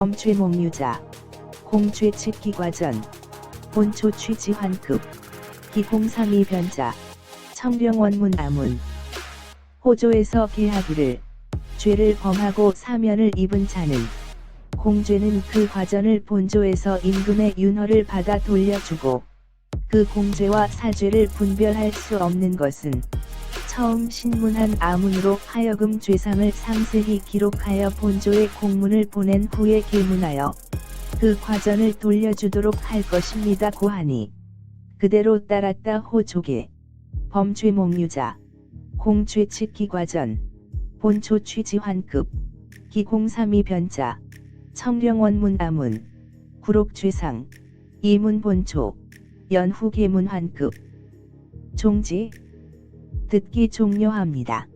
범죄몽유자, 공죄측 기과전, 본초 취지환급, 기공삼이 변자, 청령원문 아문, 호조에서 계하기를, 죄를 범하고 사면을 입은 자는, 공죄는 그 과전을 본조에서 임금의 윤허를 받아 돌려주고, 그 공죄와 사죄를 분별할 수 없는 것은, 처음 신문한 아문으로 하여금 죄상을 상세히 기록하여 본조에 공문을 보낸 후에 계문하여 그 과전을 돌려주도록 할 것입니다. 고하니 그대로 따랐다. 호조계 범죄몽유자 공죄측 기과전 본초 취지환급 기공삼이 변자 청령원문 아문 구록죄상 이문 본초 연후 계문환급 종지 듣기 종료합니다.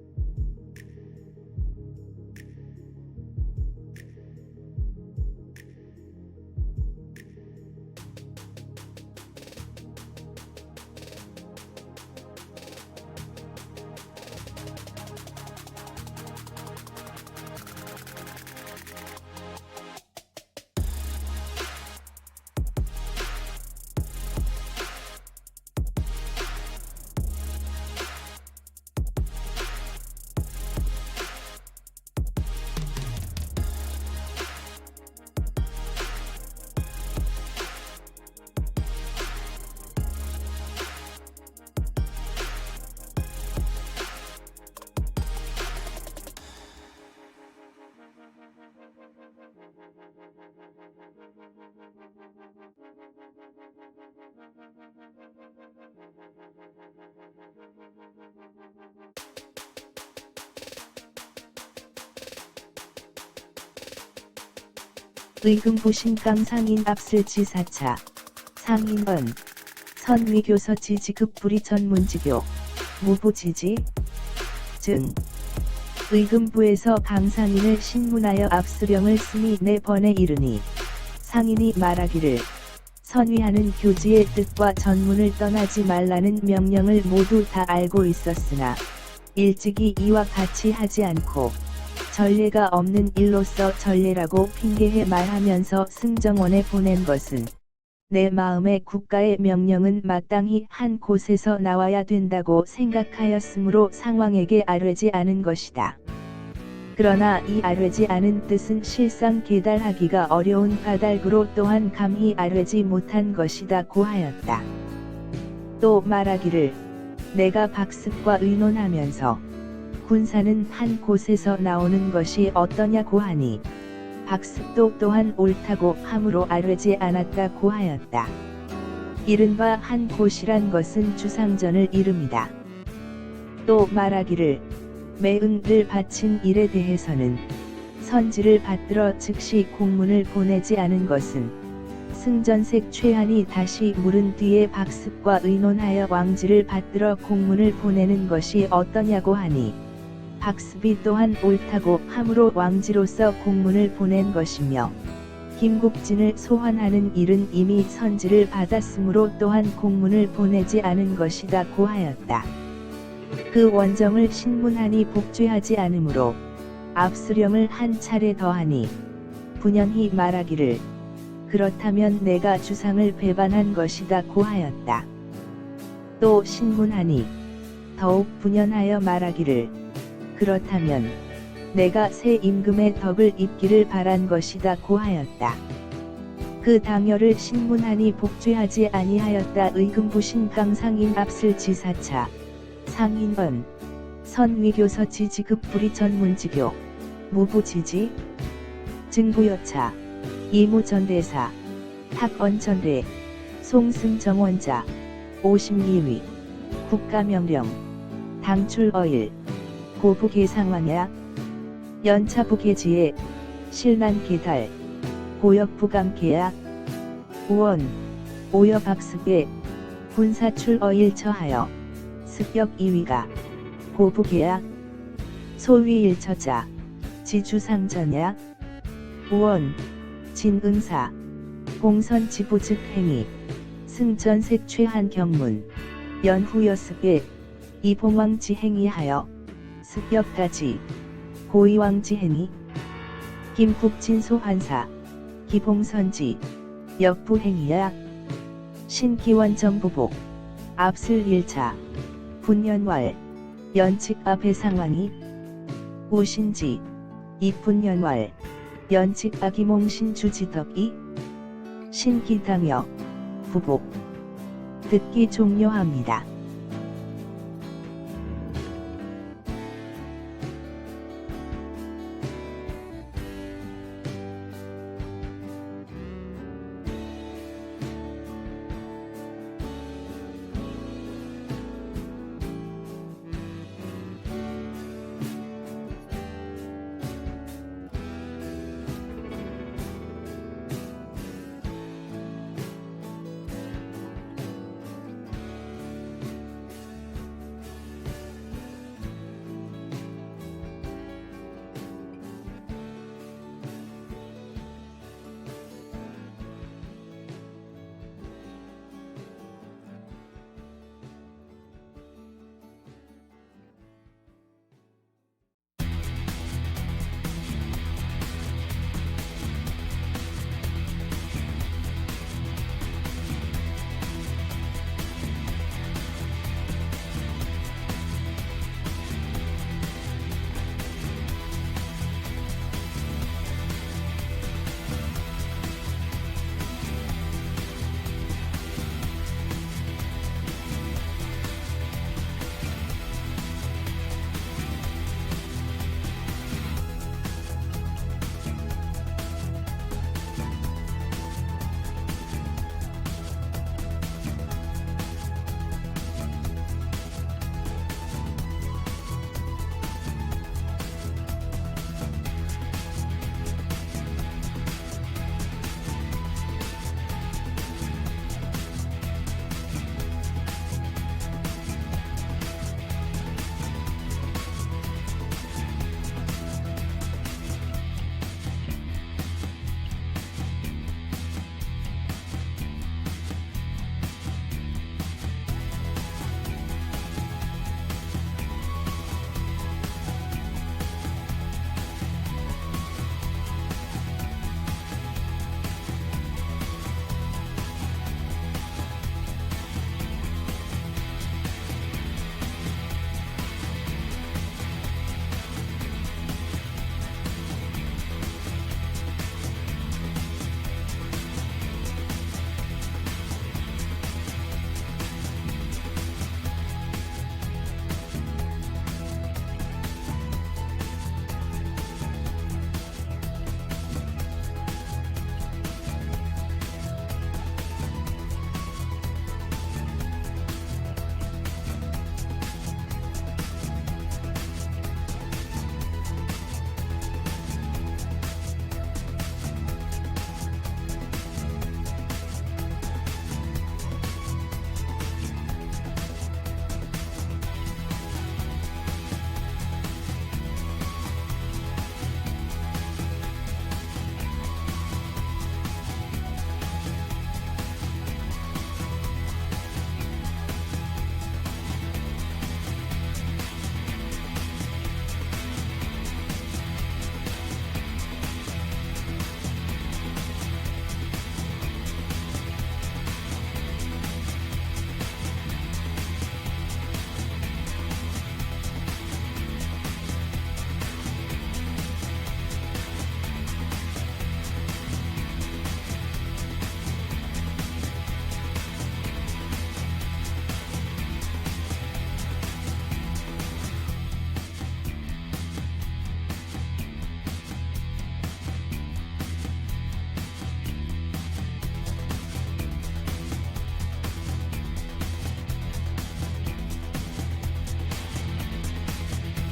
의금부 신강 상인 압슬지 4차 상인은 선위교서 지지급 불이 전문지교 무부지지 증 의금부에서 강상인을 신문하여 압수령을 쓰니 4번에 이르니 상인이 말하기를 선위하는 교지의 뜻과 전문을 떠나지 말라는 명령을 모두 다 알고 있었으나 일찍이 이와 같이 하지 않고 전례가 없는 일로서 전례라고 핑계해 말하면서 승정원에 보낸 것은 내 마음에 국가의 명령은 마땅히 한 곳에서 나와야 된다고 생각하였으므로 상왕에게 아뢰지 않은 것이다. 그러나 이 아뢰지 않은 뜻은 실상 계달하기가 어려운 까닭으로 또한 감히 아뢰지 못한 것이다 고하였다. 또 말하기를 내가 박습과 의논하면서 군사는 한 곳에서 나오는 것이 어떠냐고 하니 박습도 또한 옳다고 함으로 아뢰지 않았다 고하였다. 이른바 한 곳이란 것은 주상전을 이름이다. 또 말하기를 매응을 바친 일에 대해서는 선지를 받들어 즉시 공문을 보내지 않은 것은 승전색 최한이 다시 물은 뒤에 박습과 의논하여 왕지를 받들어 공문을 보내는 것이 어떠냐고 하니 박습이 또한 옳다고 함으로 왕지로서 공문을 보낸 것이며 김국진을 소환하는 일은 이미 선지를 받았으므로 또한 공문을 보내지 않은 것이다 고하였다. 그 원정을 신문하니 복죄하지 않으므로 압수령을 한 차례 더하니 분연히 말하기를 그렇다면 내가 주상을 배반한 것이다 고하였다. 또 신문하니 더욱 분연하여 말하기를 그렇다면 내가 새 임금의 덕을 입기를 바란 것이다 고하였다. 그 당여를 신문하니 복죄하지 아니하였다. 의금부 신강 상인 압슬지 4차 상인은 선위교서 지지급 불이 전문지교 무부지지 증부여차 이무전대사 탁언전대 송승정원자 52위 국가명령 당출어일 고부계상왕야 연차부계지에 실난계달 고역부감계약 우원 오여박습에 군사출어일 처하여 습역 2위가 고부계약 소위 1처자 지주상전약 우원 진응사 공선지부즉 행위 승전색 최한 경문 연후여습에 이봉왕지 행위하여 습역까지 고의왕지 행위 김국진 소환사 기봉선지, 역부행이약, 신기원 정부복, 앞슬 1차, 분연월, 연칙 앞의 상황이, 우신지, 이분연월, 연칙 아기몽신 주지덕이, 신기당역, 부복. 듣기 종료합니다.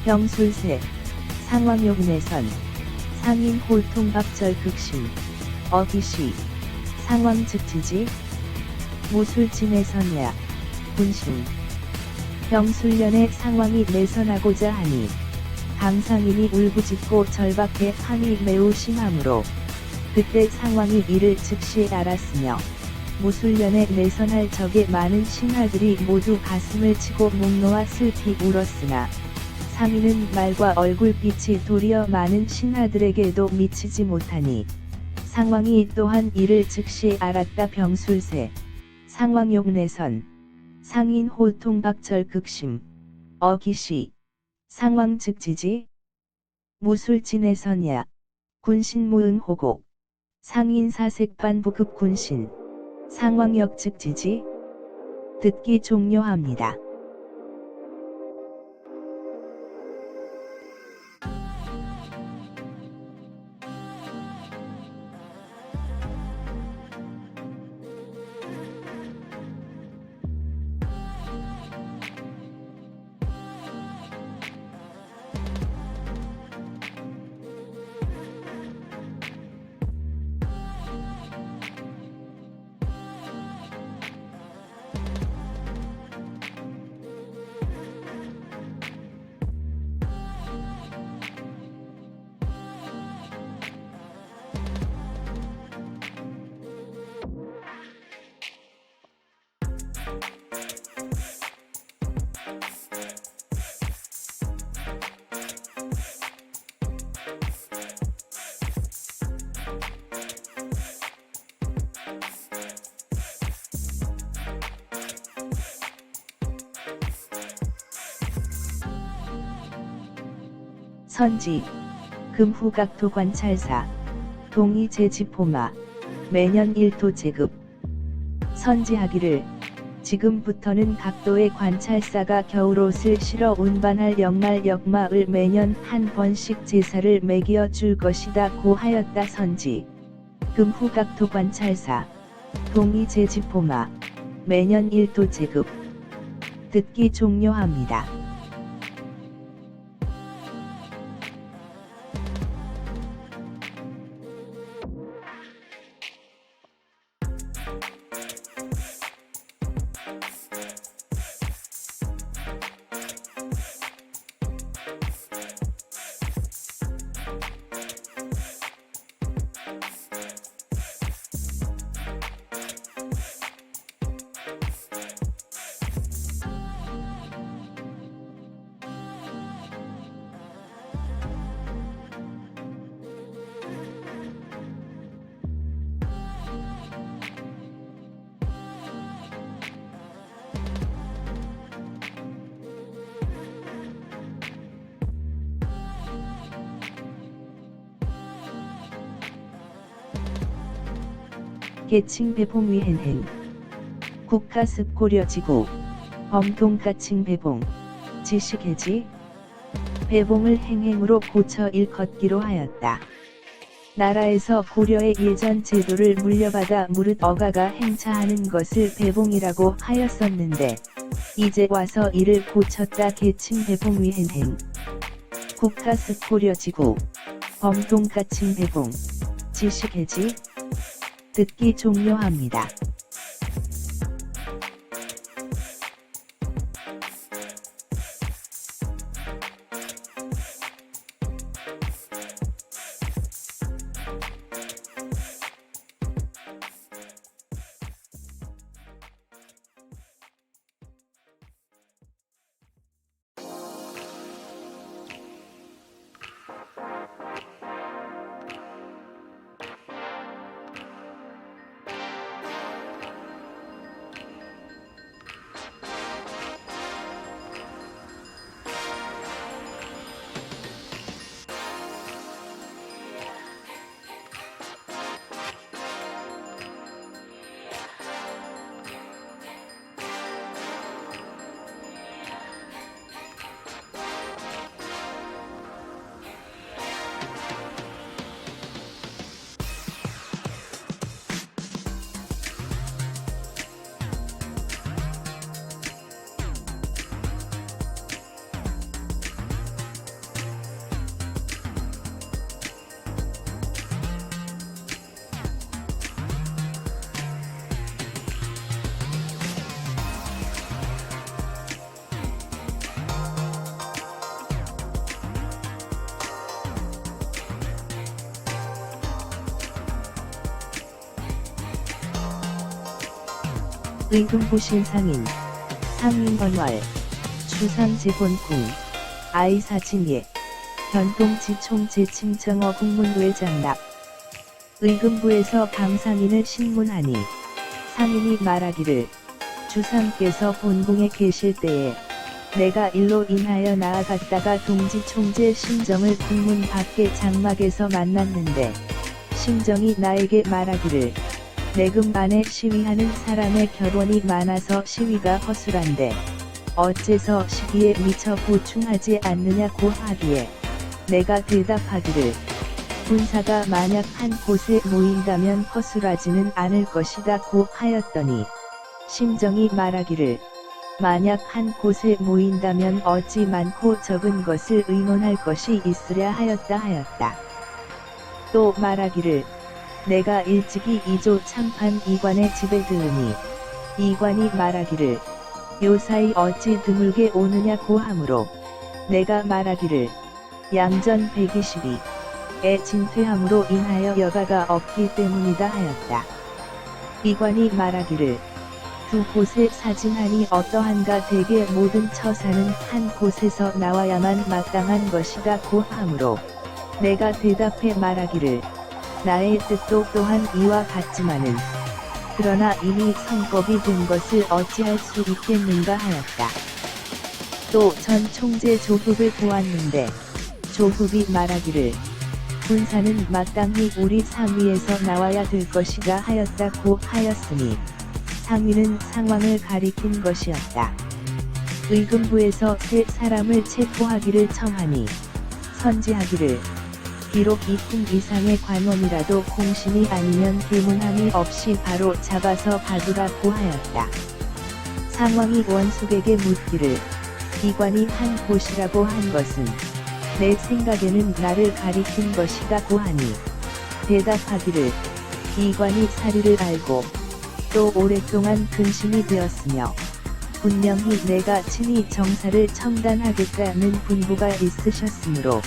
병술세, 상왕요금에선, 상인 홀통박절 극심, 어기시, 상왕즉지지, 무술진에선야, 군신. 병술련의 상왕이 내선하고자 하니, 강상인이 울부짖고 절박해 함이 매우 심하므로, 그때 상왕이 이를 즉시 알았으며, 무술련에 내선할 적에 많은 신하들이 모두 가슴을 치고 목 놓아 슬피 울었으나, 상인은 말과 얼굴빛이 도리어 많은 신하들에게도 미치지 못하니 상왕이 또한 이를 즉시 알았다. 병술세 상왕욕내선 상인 호통박철 극심 어기시 상왕 즉지지 무술진에선야 군신무응호곡 상인사색반부급 군신 상왕역 즉지지 듣기 종료합니다. 선지 금후각도 관찰사 동의 제지포마 매년 1도 제급 선지하기를 지금부터는 각도의 관찰사가 겨울옷을 실어 운반할 역말 역마을 매년 한 번씩 제사를 매겨 줄 것이다 고 하였다. 선지 금후각도 관찰사 동의 제지포마 매년 1도 제급 듣기 종료합니다. 계칭배봉위행행 국가습고려지구 범동가칭배봉 지식해지 배봉을 행행으로 고쳐 일걷기로 하였다. 나라에서 고려의 예전 제도를 물려받아 무릇 어가가 행차하는 것을 배봉이라고 하였었는데 이제 와서 이를 고쳤다. 계칭배봉위행행 국가습고려지구 범동가칭배봉 지식해지 듣기 종료합니다. 의금부신상인 상인건월 추상제본궁 아이사진예 변동지총제칭정어 국문외장납 의금부에서 방상인을 신문하니 상인이 말하기를 주상께서 본궁에 계실 때에 내가 일로 인하여 나아갔다가 동지 총재 심정을 궁문 밖의 장막에서 만났는데 심정이 나에게 말하기를 내금 안에 시위하는 사람의 결혼이 많아서 시위가 허술한데 어째서 시기에 미처 보충하지 않느냐고 하기에 내가 대답하기를 군사가 만약 한 곳에 모인다면 허술하지는 않을 것이다고 하였더니 심정이 말하기를 만약 한 곳에 모인다면 어찌 많고 적은 것을 의논할 것이 있으랴 하였다. 또 말하기를 내가 일찍이 이조 참판 이관의 집에 들으니 이관이 말하기를 요사이 어찌 드물게 오느냐고 하므로 내가 말하기를 양전 122에 진퇴함으로 인하여 여가가 없기 때문이다 하였다. 이관이 말하기를 두 곳에 사진하니 어떠한가 대개 모든 처사는 한 곳에서 나와야만 마땅한 것이다고 하므로 내가 대답해 말하기를 나의 뜻도 또한 이와 같지만은 그러나 이미 성법이 된 것을 어찌할 수 있겠는가 하였다. 또 전 총재 조급을 보았는데 조급이 말하기를 군사는 마땅히 우리 상위에서 나와야 될 것이다 하였다고 하였으니 상위는 상황을 가리킨 것이었다. 의금부에서 세 사람을 체포하기를 청하니 선지하기를 비록 이품 이상의 관원이라도 공신이 아니면 계문함이 없이 바로 잡아서 받으라고 하였다. 상왕이 원숙에게 묻기를 이관이 한 곳이라고 한 것은 내 생각에는 나를 가리킨 것이다고 하니 대답하기를 이관이 사리를 알고 또 오랫동안 근심이 되었으며 분명히 내가 친히 정사를 청단하겠다는 분부가 있으셨으므로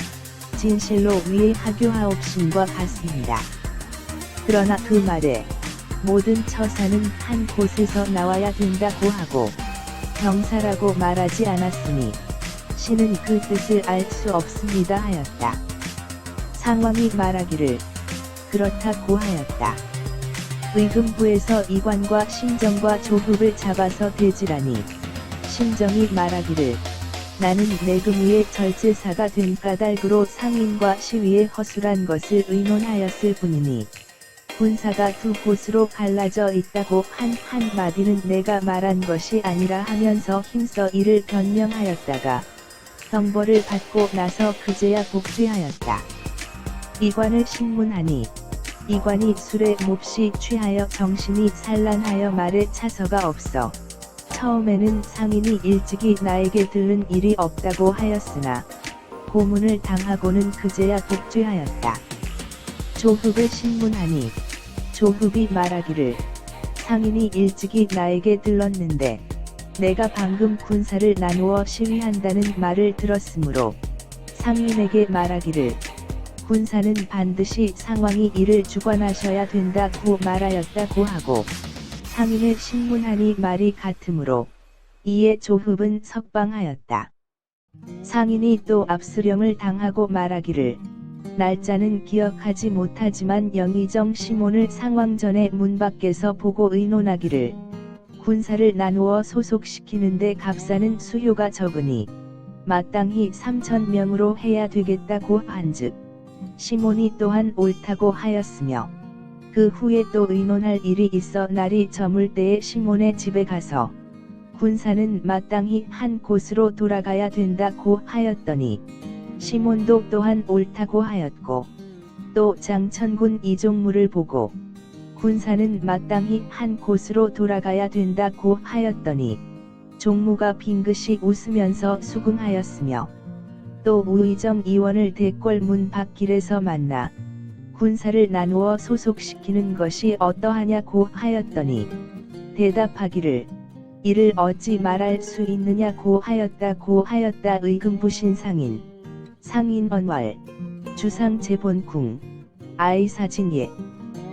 진실로 위에 하교하옵신과 같습니다. 그러나 그 말에 모든 처사는 한 곳에서 나와야 된다고 하고 병사라고 말하지 않았으니 신은 그 뜻을 알 수 없습니다 하였다. 상왕이 말하기를 그렇다고 하였다. 의금부에서 이관과 심정과 조급을 잡아서 대지라니 심정이 말하기를 나는 내금위의 절제사가 된 까닭으로 상인과 시위에 허술한 것을 의논하였을 뿐이니 군사가 두 곳으로 갈라져 있다고 한 한마디는 내가 말한 것이 아니라 하면서 힘써 이를 변명하였다가 형벌을 받고 나서 그제야 복귀하였다. 이관을 신문하니 이관이 술에 몹시 취하여 정신이 산란하여 말에 차서가 없어 처음에는 상인이 일찍이 나에게 들른 일이 없다고 하였으나 고문을 당하고는 그제야 복귀하였다. 조급을 신문하니 조급이 말하기를 상인이 일찍이 나에게 들렀는데 내가 방금 군사를 나누어 시위한다는 말을 들었으므로 상인에게 말하기를 군사는 반드시 상왕이 이를 주관하셔야 된다고 말하였다고 하고 상인을 신문하니 말이 같으므로 이에 조급은 석방하였다. 상인이 또 압수령을 당하고 말하기를 날짜는 기억하지 못하지만 영의정 시몬을 상왕전의 문 밖에서 보고 의논하기를 군사를 나누어 소속시키는데 값싸는 수요가 적으니 마땅히 3,000명으로 해야 되겠다고 한즉 시몬이 또한 옳다고 하였으며 그 후에 또 의논할 일이 있어 날이 저물 때에 시몬의 집에 가서 군사는 마땅히 한 곳으로 돌아가야 된다고 하였더니 시몬도 또한 옳다고 하였고 또 장천군 이종무를 보고 군사는 마땅히 한 곳으로 돌아가야 된다고 하였더니 종무가 빙긋이 웃으면서 수긍하였으며 또 우의정 의원을 대궐문 밖길에서 만나 군사를 나누어 소속시키는 것이 어떠하냐고 하였더니 대답하기를 이를 어찌 말할 수 있느냐고 하였다고 하였다. 의금부 신상인 상인언왈 주상 재본궁 아이사진예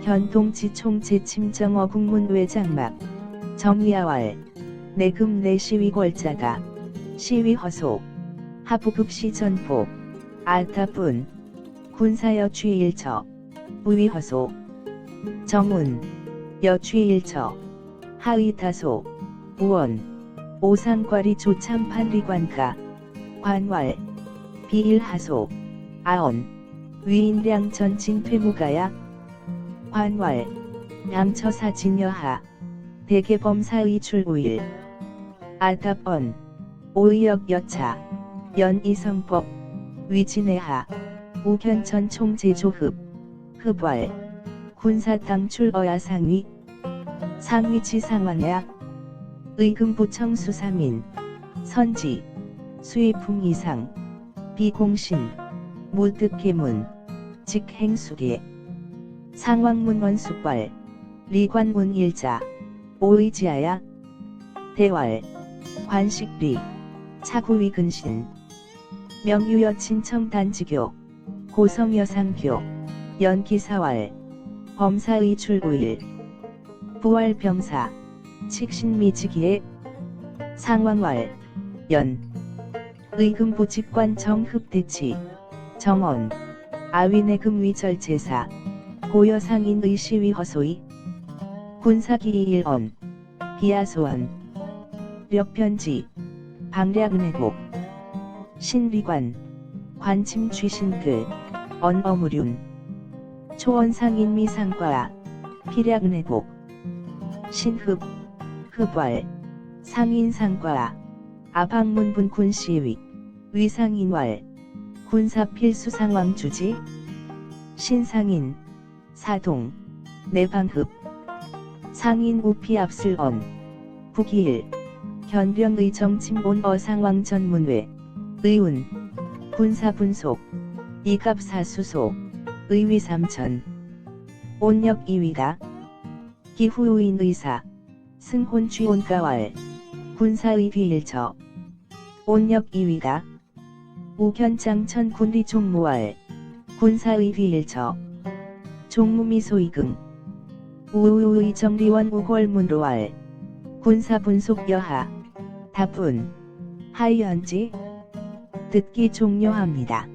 현통지총 제침정어 국문외장막 정야왈 내금 내시위궐자가 시위허소 하부급시 전포 알타뿐 군사여 취일처 부위허소 정운, 여취일처, 하의다소, 우원, 오상과리 조참판리관가, 관왈, 비일하소, 아언, 위인량 전칭 퇴무가야, 관왈, 남처사 진여하, 대개범사의 출우일, 아답언, 오의역 여차, 연이성법, 위진해하, 우견천 총제조흡, 흡왈, 군사당 출어야상위, 상위치 상왕야, 의금부청 수사민, 선지, 수의품 이상, 비공신, 무득계문, 직행수계, 상왕문원 숙발, 리관문 일자, 오의지하야, 대왈, 관식리, 차구위 근신, 명유여 친청단지교, 고성여상교, 연기사왈, 범사의 출우일, 부활병사, 칙신미지기에, 상왕왈, 연, 의금부직관 정흡대치, 정언, 아위내금위절제사, 고여상인의 시위허소이, 군사기일언, 비하소언, 력편지, 방략내곡, 신리관, 관침취신그, 언어무륜, 초원상인미상과, 피략내곡, 신흡, 흡왈, 상인상과, 아방문분군시위, 위상인왈, 군사필수상왕주지, 신상인, 사동, 내방흡, 상인 우피압슬언, 북이일, 견병의 정침온 어상왕 전문회, 의운, 군사분속, 이갑사수소, 의위삼천, 온역 2위가, 기후의인 의사, 승혼취온가왈, 군사의 뒤일처, 온역 2위가, 우견장천 군리 종무왈, 군사의 뒤일처, 종무미소이금, 우우의 정리원 우골문로왈, 군사분속 여하, 다분, 하이언지, 듣기 종료합니다.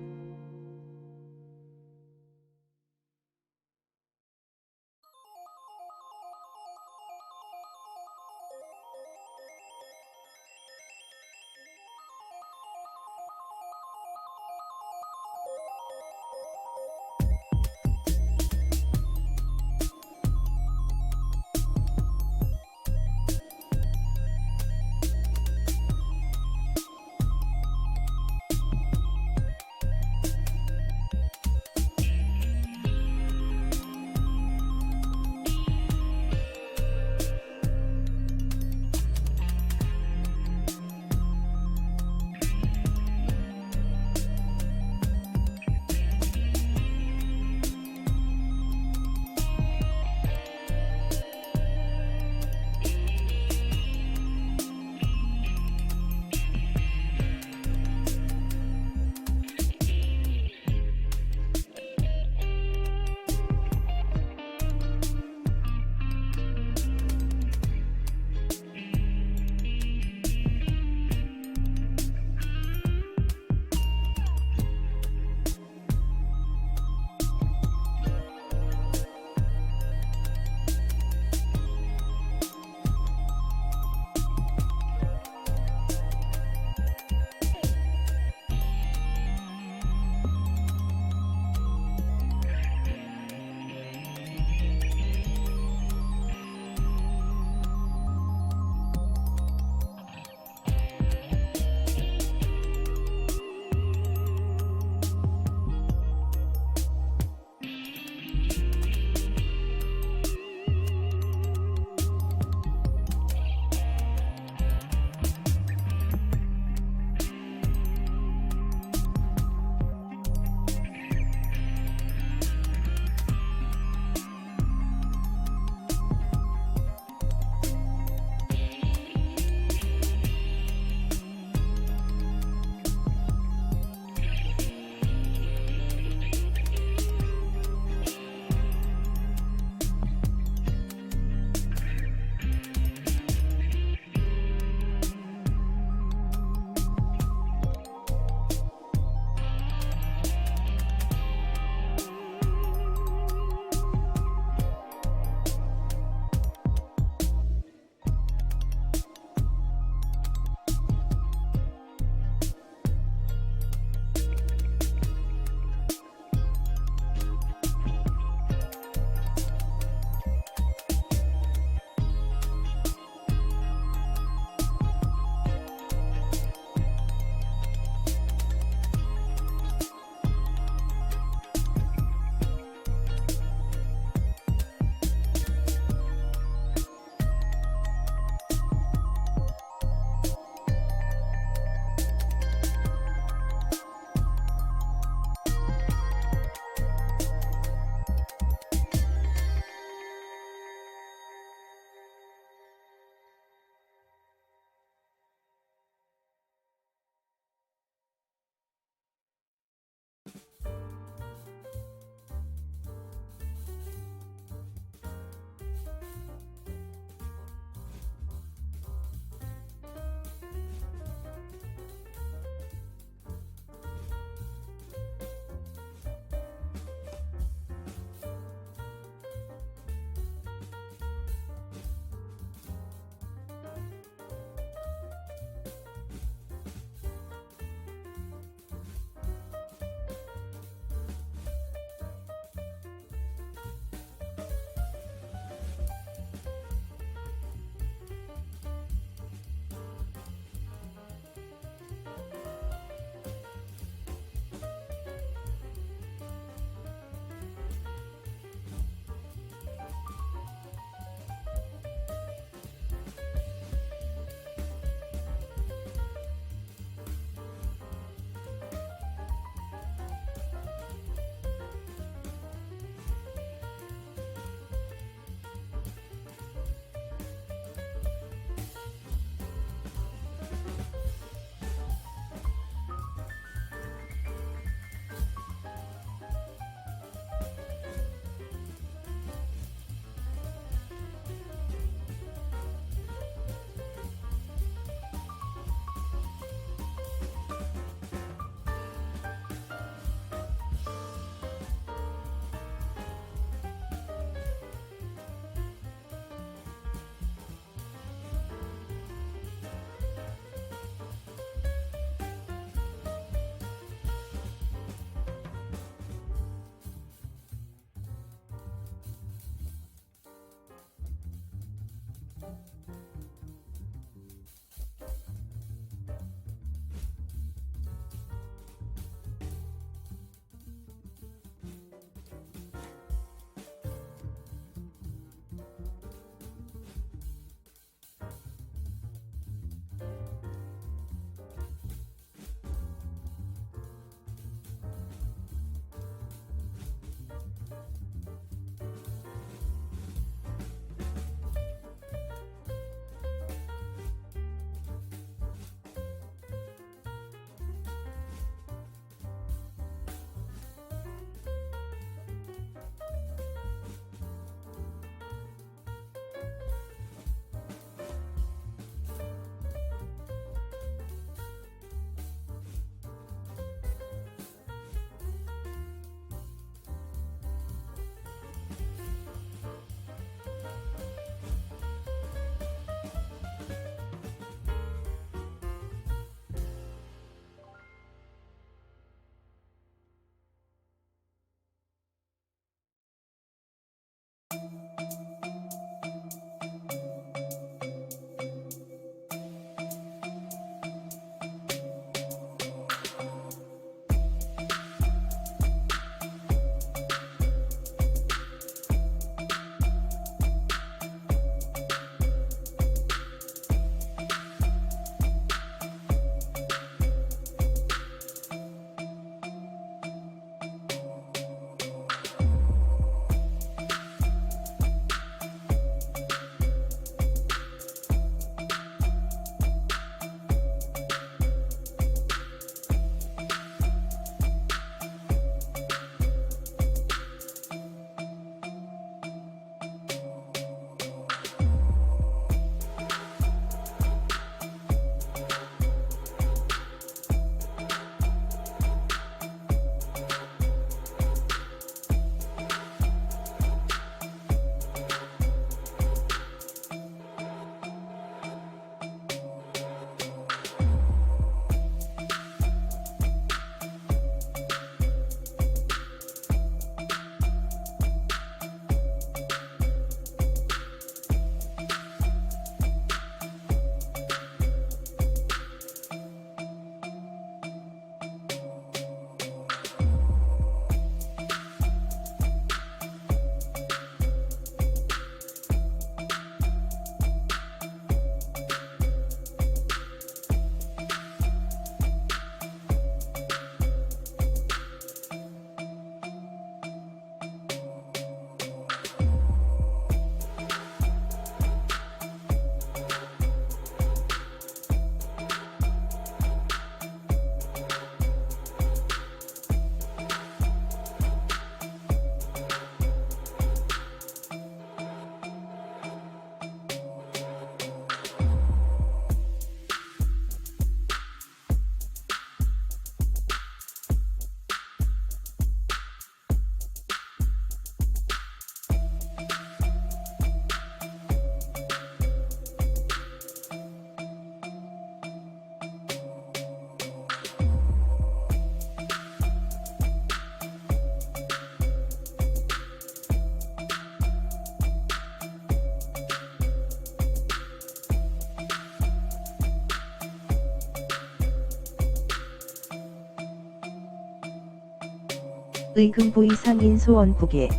의금부 이상 인소원국에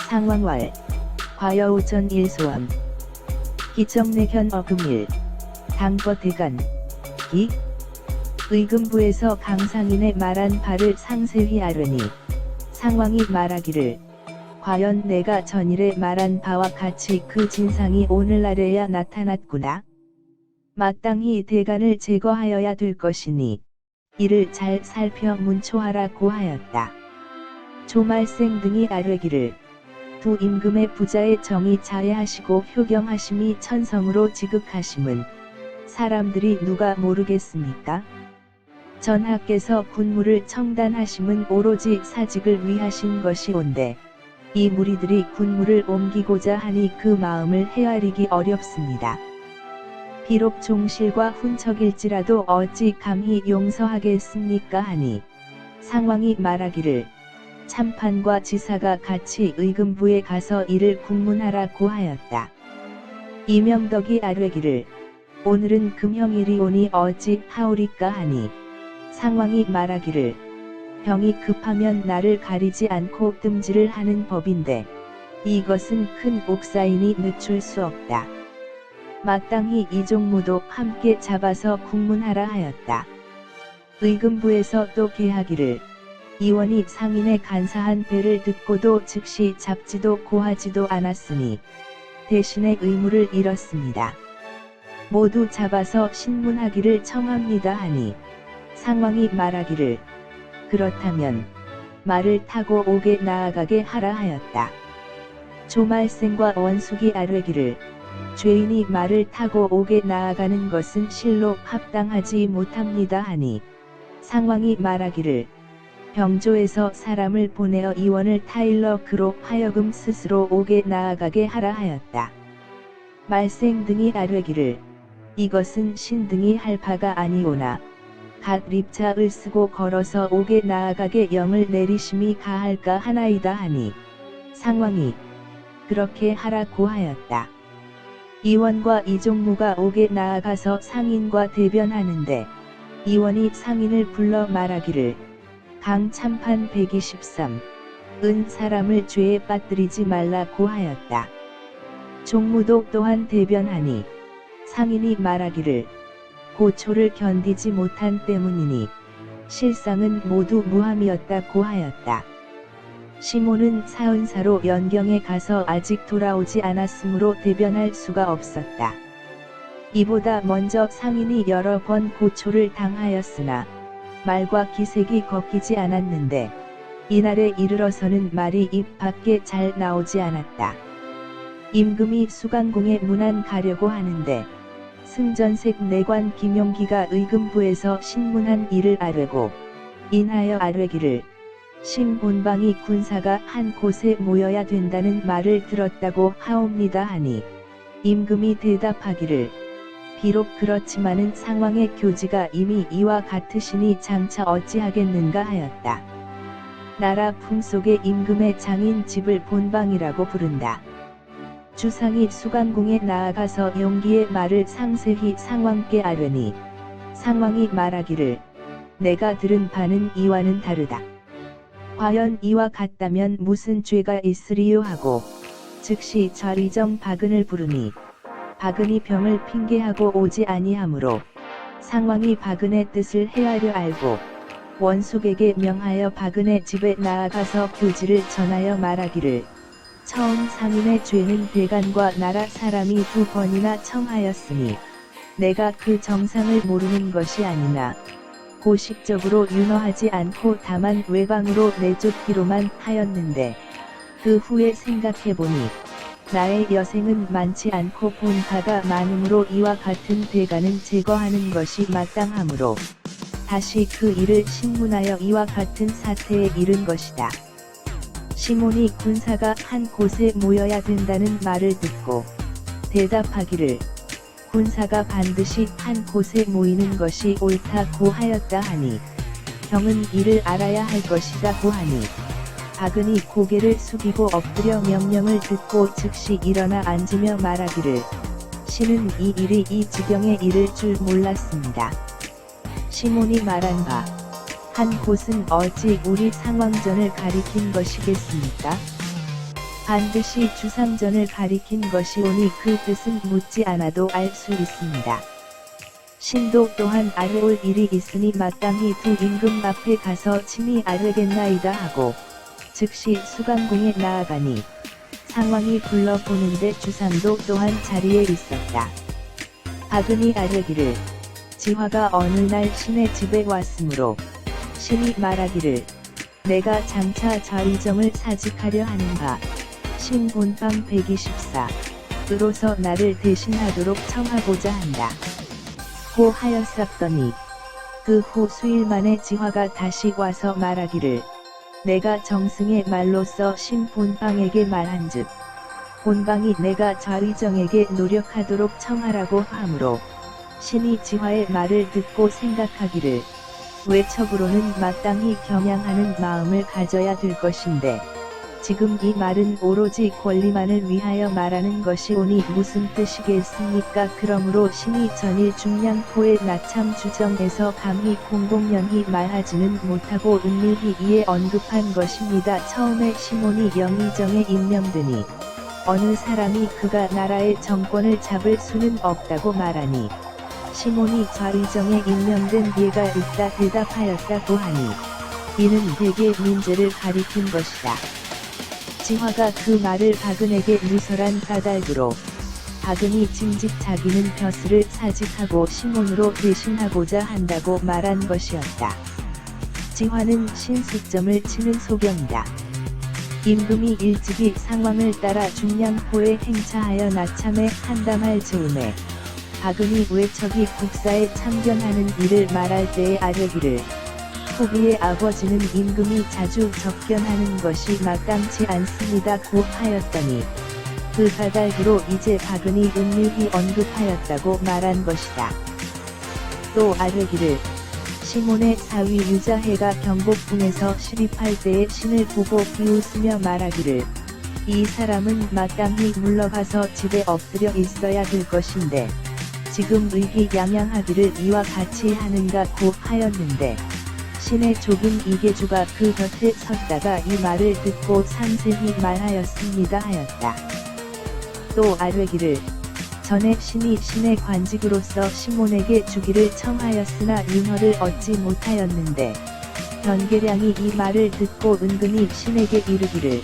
상왕왈 과여오전 일소원 기정내견 어금일 당거대간 기 의금부에서 강상인의 말한 바를 상세히 아뢰니 상왕이 말하기를 과연 내가 전일에 말한 바와 같이 그 진상이 오늘날에야 나타났구나. 마땅히 대간을 제거하여야 될 것이니 이를 잘 살펴 문초하라고 하였다. 조말생 등이 아뢰기를 두 임금의 부자의 정이 자애하시고 효경하심이 천성으로 지극하심은 사람들이 누가 모르겠습니까? 전하께서 군무를 청단하심은 오로지 사직을 위하신 것이온데 이 무리들이 군무를 옮기고자 하니 그 마음을 헤아리기 어렵습니다. 비록 종실과 훈척일지라도 어찌 감히 용서하겠습니까 하니 상왕이 말하기를 참판과 지사가 같이 의금부에 가서 이를 국문하라고 하였다. 이명덕이 아뢰기를 오늘은 금형일이오니 어찌 하오리까 하니 상왕이 말하기를 병이 급하면 나를 가리지 않고 뜸질을 하는 법인데 이것은 큰 옥사이니 늦출 수 없다. 마땅히 이종무도 함께 잡아서 국문하라 하였다. 의금부에서 또 계하기를 이원이 상인의 간사한 배를 듣고도 즉시 잡지도 고하지도 않았으니 대신에 의무를 잃었습니다. 모두 잡아서 신문하기를 청합니다 하니 상왕이 말하기를 그렇다면 말을 타고 옥에 나아가게 하라 하였다. 조말생과 원숙이 아뢰기를 죄인이 말을 타고 옥에 나아가는 것은 실로 합당하지 못합니다 하니 상왕이 말하기를 병조에서 사람을 보내어 이원을 타일러 그로 하여금 스스로 옥에 나아가게 하라 하였다. 말생 등이 아뢰기를 이것은 신등이 할 바가 아니오나 갓 립자을 쓰고 걸어서 옥에 나아가게 영을 내리심이 가할까 하나이다 하니 상왕이 그렇게 하라고 하였다. 이원과 이종무가 옥에 나아가서 상인과 대변하는데 이원이 상인을 불러 말하기를 강 참판 123 은 사람을 죄에 빠뜨리지 말라고 하였다. 종무도 또한 대변하니 상인이 말하기를 고초를 견디지 못한 때문이니 실상은 모두 무함이었다고 하였다. 시몬은 사은사로 연경에 가서 아직 돌아오지 않았으므로 대변할 수가 없었다. 이보다 먼저 상인이 여러 번 고초를 당하였으나 말과 기색이 꺾이지 않았는데 이날에 이르러서는 말이 입 밖에 잘 나오지 않았다. 임금이 수강궁에 문안 가려고 하는데 승전색 내관 김용기가 의금부에서 신문한 일을 아뢰고 인하여 아뢰기를 신본방이 군사가 한 곳에 모여야 된다는 말을 들었다고 하옵니다 하니 임금이 대답하기를 비록 그렇지만은 상왕의 교지가 이미 이와 같으시니 장차 어찌하겠는가 하였다. 나라 풍속의 임금의 장인 집을 본방이라고 부른다. 주상이 수강궁에 나아가서 용기의 말을 상세히 상왕께 아뢰니 상왕이 말하기를 내가 들은 바는 이와는 다르다. 과연 이와 같다면 무슨 죄가 있으리요 하고 즉시 좌리정 박은을 부르니 박은이 병을 핑계하고 오지 아니하므로 상왕이 박은의 뜻을 헤아려 알고 원숙에게 명하여 박은의 집에 나아가서 교지를 전하여 말하기를 처음 상인의 죄는 대간과 나라 사람이 2번이나 청하였으니 내가 그 정상을 모르는 것이 아니나 고식적으로 윤허하지 않고 다만 외방으로 내쫓기로만 하였는데 그 후에 생각해보니 나의 여생은 많지 않고 본파가 많으므로 이와 같은 대간은 제거하는 것이 마땅하므로 다시 그 일을 신문하여 이와 같은 사태에 이른 것이다. 시몬이 군사가 한 곳에 모여야 된다는 말을 듣고 대답하기를 군사가 반드시 한 곳에 모이는 것이 옳다고 하였다 하니 경은 이를 알아야 할 것이다고 하니 박은이 고개를 숙이고 엎드려 명령을 듣고 즉시 일어나 앉으며 말하기를 신은 이 일이 이 지경에 이를 줄 몰랐습니다. 시몬이 말한 바 한 곳은 어찌 우리 상왕전을 가리킨 것이겠습니까? 반드시 주상전을 가리킨 것이오니 그 뜻은 묻지 않아도 알 수 있습니다. 신도 또한 아뢰올 일이 있으니 마땅히 두 임금 앞에 가서 친히 아뢰겠나이다 하고 즉시 수강궁에 나아가니 상왕이 불러보는데 주상도 또한 자리에 있었다. 박은이 아뢰기를 지화가 어느 날 신의 집에 왔으므로 신이 말하기를 내가 장차 좌의정을 사직하려 하는가 신본방 124으로서 나를 대신하도록 청하고자 한다. 고 하였었더니 그 후 수일 만에 지화가 다시 와서 말하기를 내가 정승의 말로써 신본방에게 말한즉 본방이 내가 좌의정에게 노력하도록 청하라고 하므로 신이 지화의 말을 듣고 생각하기를 외척으로는 마땅히 겨냥하는 마음을 가져야 될 것인데 지금 이 말은 오로지 권리만을 위하여 말하는 것이오니 무슨 뜻이겠습니까? 그러므로 신이 전일 중량포의 나참 주정에서 감히 공공연히 말하지는 못하고 은밀히 이에 언급한 것입니다. 처음에 시몬이 영의정에 임명되니 어느 사람이 그가 나라의 정권을 잡을 수는 없다고 말하니 시몬이 좌의정에 임명된 예가 있다 대답하였다고 하니 이는 대개 민재를 가리킨 것이다. 지화가 그 말을 박은에게 누설한 까닭으로 박은이 징직 자기는 벼슬을 사직하고 시몬으로 대신하고자 한다고 말한 것이었다. 지화는 신수점을 치는 소경이다. 임금이 일찍이 상왕을 따라 중량포에 행차하여 나참에 한담할 즈음에 박은이 외척이 국사에 참견하는 일을 말할 때에 아뢰기를 후비의 아버지는 임금이 자주 접견하는 것이 마땅치 않습니다 고 하였더니 그 까닭으로 이제 박은이 은밀히 언급하였다고 말한 것이다. 또 아뢰기를 시몬의 사위 유자해가 경복궁에서 시립할 때에 신을 보고 비웃으며 말하기를 이 사람은 마땅히 물러가서 집에 엎드려 있어야 될 것인데 지금 의기양양하기를 이와 같이 하는가 고 하였는데 신의 종인 이계주가 그 곁에 섰다가 이 말을 듣고 상세히 말하였습니다 하였다. 또 아뢰기를 전에 신이 신의 관직으로서 시몬에게 주기를 청하였으나 인허를 얻지 못하였는데 변계량이 이 말을 듣고 은근히 신에게 이르기를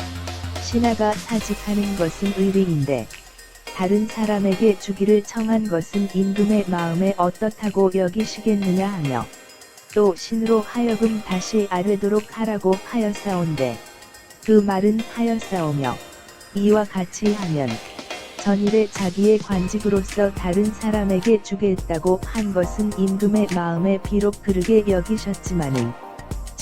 신하가 사직하는 것은 의리인데 다른 사람에게 주기를 청한 것은 임금의 마음에 어떻다고 여기시겠느냐 하며 또 신으로 하여금 다시 아뢰도록 하라고 하였사온데 그 말은 하였사오며 이와 같이 하면 전일에 자기의 관직으로서 다른 사람에게 주겠다고 한 것은 임금의 마음에 비록 그르게 여기셨지만은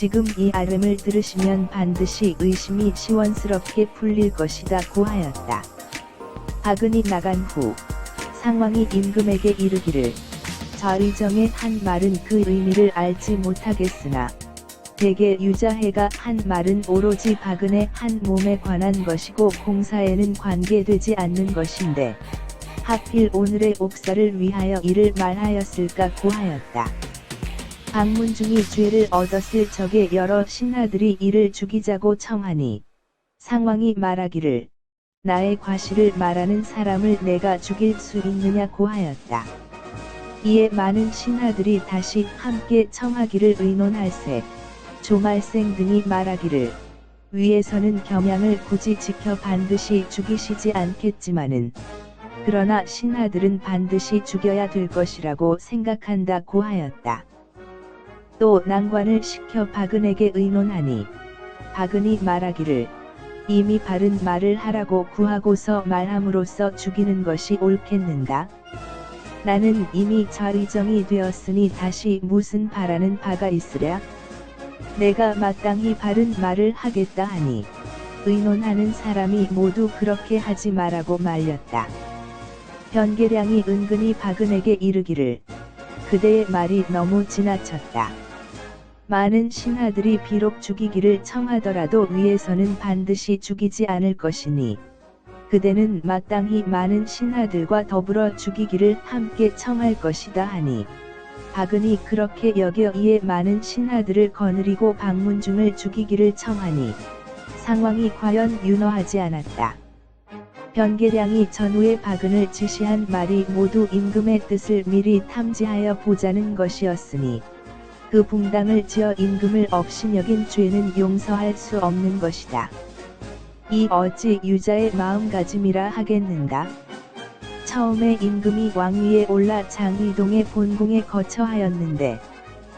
지금 이 아뢰을 들으시면 반드시 의심이 시원스럽게 풀릴 것이다 고 하였다. 박은이 나간 후 상왕이 임금에게 이르기를 좌의정의 한 말은 그 의미를 알지 못하겠으나 대개 유자해가 한 말은 오로지 박은의 한 몸에 관한 것이고 공사에는 관계되지 않는 것인데 하필 오늘의 옥사를 위하여 이를 말하였을까 고 하였다. 박문중이 죄를 얻었을 적에 여러 신하들이 이를 죽이자고 청하니 상왕이 말하기를 나의 과실을 말하는 사람을 내가 죽일 수 있느냐고 하였다. 이에 많은 신하들이 다시 함께 청하기를 의논할세 조말생 등이 말하기를 위에서는 겸양을 굳이 지켜 반드시 죽이시지 않겠지만은 그러나 신하들은 반드시 죽여야 될 것이라고 생각한다고 하였다. 또 난관을 시켜 박은에게 의논하니 박은이 말하기를 이미 바른 말을 하라고 구하고서 말함으로써 죽이는 것이 옳겠는가? 나는 이미 좌의정이 되었으니 다시 무슨 바라는 바가 있으랴? 내가 마땅히 바른 말을 하겠다 하니 의논하는 사람이 모두 그렇게 하지 말라고 말렸다. 변계량이 은근히 박은에게 이르기를 그대의 말이 너무 지나쳤다. 많은 신하들이 비록 죽이기를 청하더라도 위에서는 반드시 죽이지 않을 것이니 그대는 마땅히 많은 신하들과 더불어 죽이기를 함께 청할 것이다 하니 박은이 그렇게 여겨 이에 많은 신하들을 거느리고 박문중을 죽이기를 청하니 상왕이 과연 윤허하지 않았다. 변계량이 전후에 박은을 지시한 말이 모두 임금의 뜻을 미리 탐지하여 보자는 것이었으니 그 붕당을 지어 임금을 업신여긴 죄는 용서할 수 없는 것이다. 이 어찌 유자의 마음가짐이라 하겠는가? 처음에 임금이 왕위에 올라 장의동의 본궁에 거처하였는데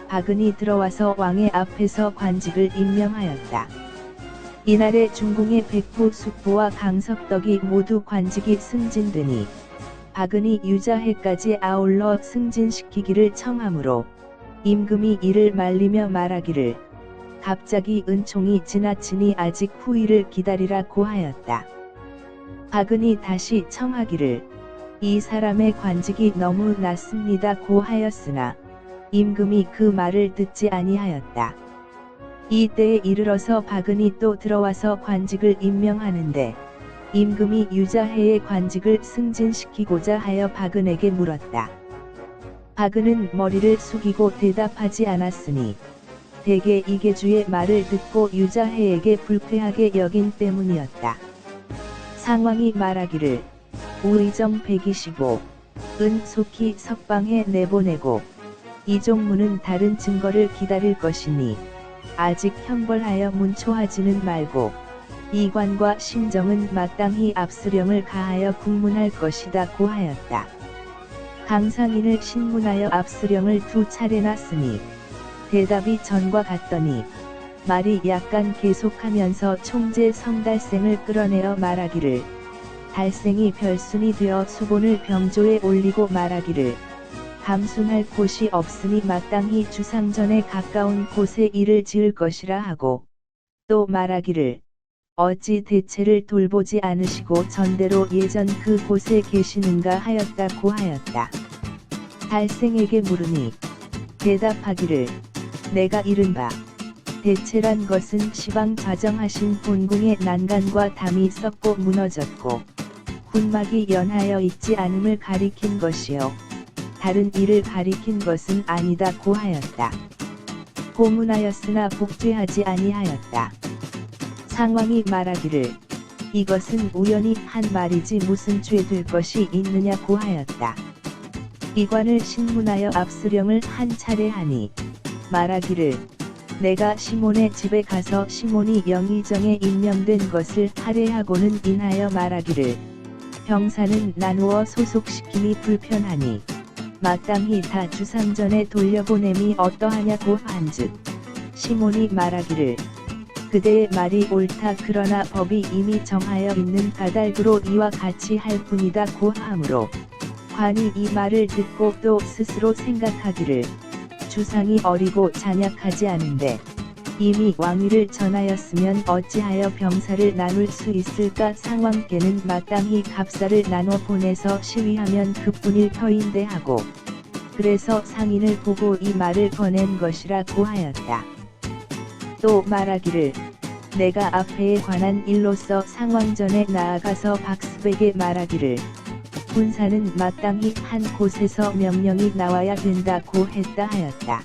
박은이 들어와서 왕의 앞에서 관직을 임명하였다. 이날에 중궁의 백부 숙보와 강석덕이 모두 관직이 승진되니 박은이 유자해까지 아울러 승진시키기를 청하므로 임금이 이를 말리며 말하기를 갑자기 은총이 지나치니 아직 후일을 기다리라고 하였다. 박은이 다시 청하기를 이 사람의 관직이 너무 낮습니다 고 하였으나 임금이 그 말을 듣지 아니하였다. 이때에 이르러서 박은이 또 들어와서 관직을 임명하는데 임금이 유자해의 관직을 승진시키고자 하여 박은에게 물었다. 박은은 머리를 숙이고 대답하지 않았으니 대개 이계주의 말을 듣고 유자해에게 불쾌하게 여긴 때문이었다. 상왕이 말하기를 우의정 125 은 속히 석방해 내보내고 이종무는 다른 증거를 기다릴 것이니 아직 형벌하여 문초하지는 말고 이관과 신정은 마땅히 압수령을 가하여 국문할 것이다 고 하였다. 강상인을 신문하여 압수령을 2차례나 쓰니 대답이 전과 같더니 말이 약간 계속하면서 총재 성달생을 끌어내어 말하기를 달생이 별순이 되어 수본을 병조에 올리고 말하기를 감순할 곳이 없으니 마땅히 주상전에 가까운 곳에 일을 지을 것이라 하고 또 말하기를 어찌 대체를 돌보지 않으시고 전대로 예전 그 곳에 계시는가 하였다고 하였다. 달생에게 물으니 대답하기를 내가 이른바 대체란 것은 시방 좌정하신 본궁의 난간과 담이 썩고 무너졌고 군막이 연하여 있지 않음을 가리킨 것이요 다른 일을 가리킨 것은 아니다고 하였다. 고문하였으나 복죄하지 아니하였다. 상왕이 말하기를 이것은 우연히 한 말이지 무슨 죄 될 것이 있느냐고 하였다. 이관을 신문하여 압수령을 한 차례 하니 말하기를 내가 시몬의 집에 가서 시몬이 영의정에 임명된 것을 할애하고는 인하여 말하기를 병사는 나누어 소속시킴이 불편하니 마땅히 다 주상전에 돌려보냄이 어떠하냐고 한즉 시몬이 말하기를 그대의 말이 옳다. 그러나 법이 이미 정하여 있는 까닭으로 이와 같이 할 뿐이다고 하므로 관이 이 말을 듣고 또 스스로 생각하기를 주상이 어리고 잔약하지 않은데 이미 왕위를 전하였으면 어찌하여 병사를 나눌 수 있을까. 상왕께는 마땅히 갑사를 나눠 보내서 시위하면 그뿐일 터인데 하고 그래서 상인을 보고 이 말을 꺼낸 것이라고 하였다. 또 말하기를 내가 앞에 관한 일로서 상왕전에 나아가서 박스백에 말하기를 군사는 마땅히 한 곳에서 명령이 나와야 된다고 했다 하였다.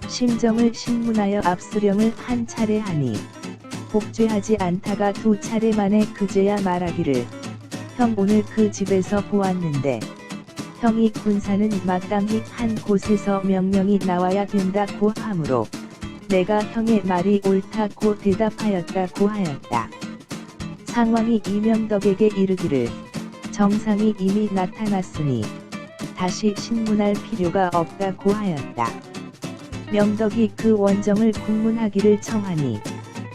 심정을 신문하여 압수령을 한 차례 하니 복죄하지 않다가 두 차례 만에 그제야 말하기를 형 오늘 그 집에서 보았는데 형이 군사는 마땅히 한 곳에서 명령이 나와야 된다고 하므로 내가 형의 말이 옳다고 대답하였다고 하였다. 상왕이 이명덕에게 이르기를 정상이 이미 나타났으니 다시 신문할 필요가 없다고 하였다. 명덕이 그 원정을 국문하기를 청하니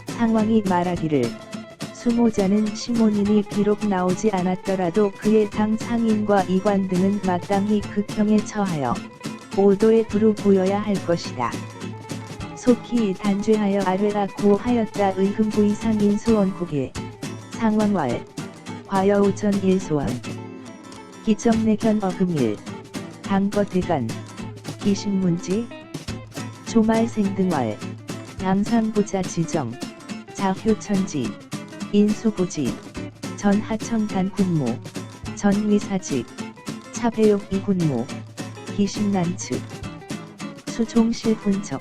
상왕이 말하기를 수모자는 시몬인이 비록 나오지 않았더라도 그의 당 상인과 이관 등은 마땅히 극형에 처하여 오도에 두루 보여야 할 것이다. 속히 단죄하여 아뢰라고 하였다. 의금부의 상인 수원국에 상왕왈 과여오전 일소원 기정내견 어금일 당거대간 기신문지 조말생 등왈 양상부자 지정 자효천지 인수부지 전하청단 군무 전위사직 차배옥 이군무 기신난측 수종실 분척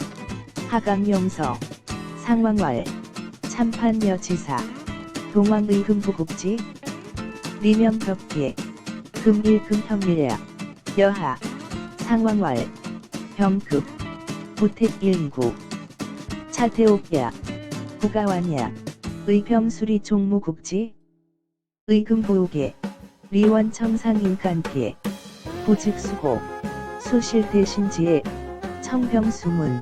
하강용서 상왕왈 참판여지사 동왕의금부국지 리명벽계 금일금형일야 여하 상왕왈 병급 부택129 차태옥야 부가완야 의병수리 종무국지 의금보옥에 리원청상인간계 부직수고 수실대신지에 청병수문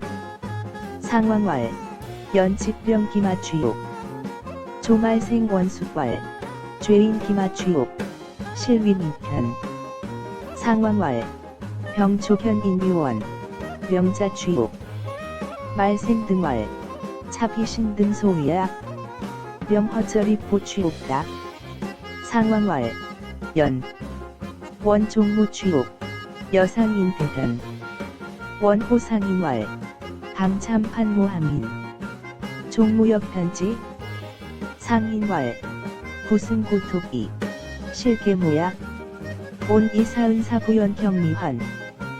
상왕왈 연칙병 기마취옥 조말생 원숙왈 죄인 기마취옥 실위민편 상왕왈 병초현 인유원 병자취옥 말생 등왈 차비신 등 소위야 병허절이 보취옥다 상왕왈 연 원종무취옥 여상인대변 원호상인왈 강참판모하민 종무역편지 상인왈 구승고토기 실계모야 온이사은사부연경미환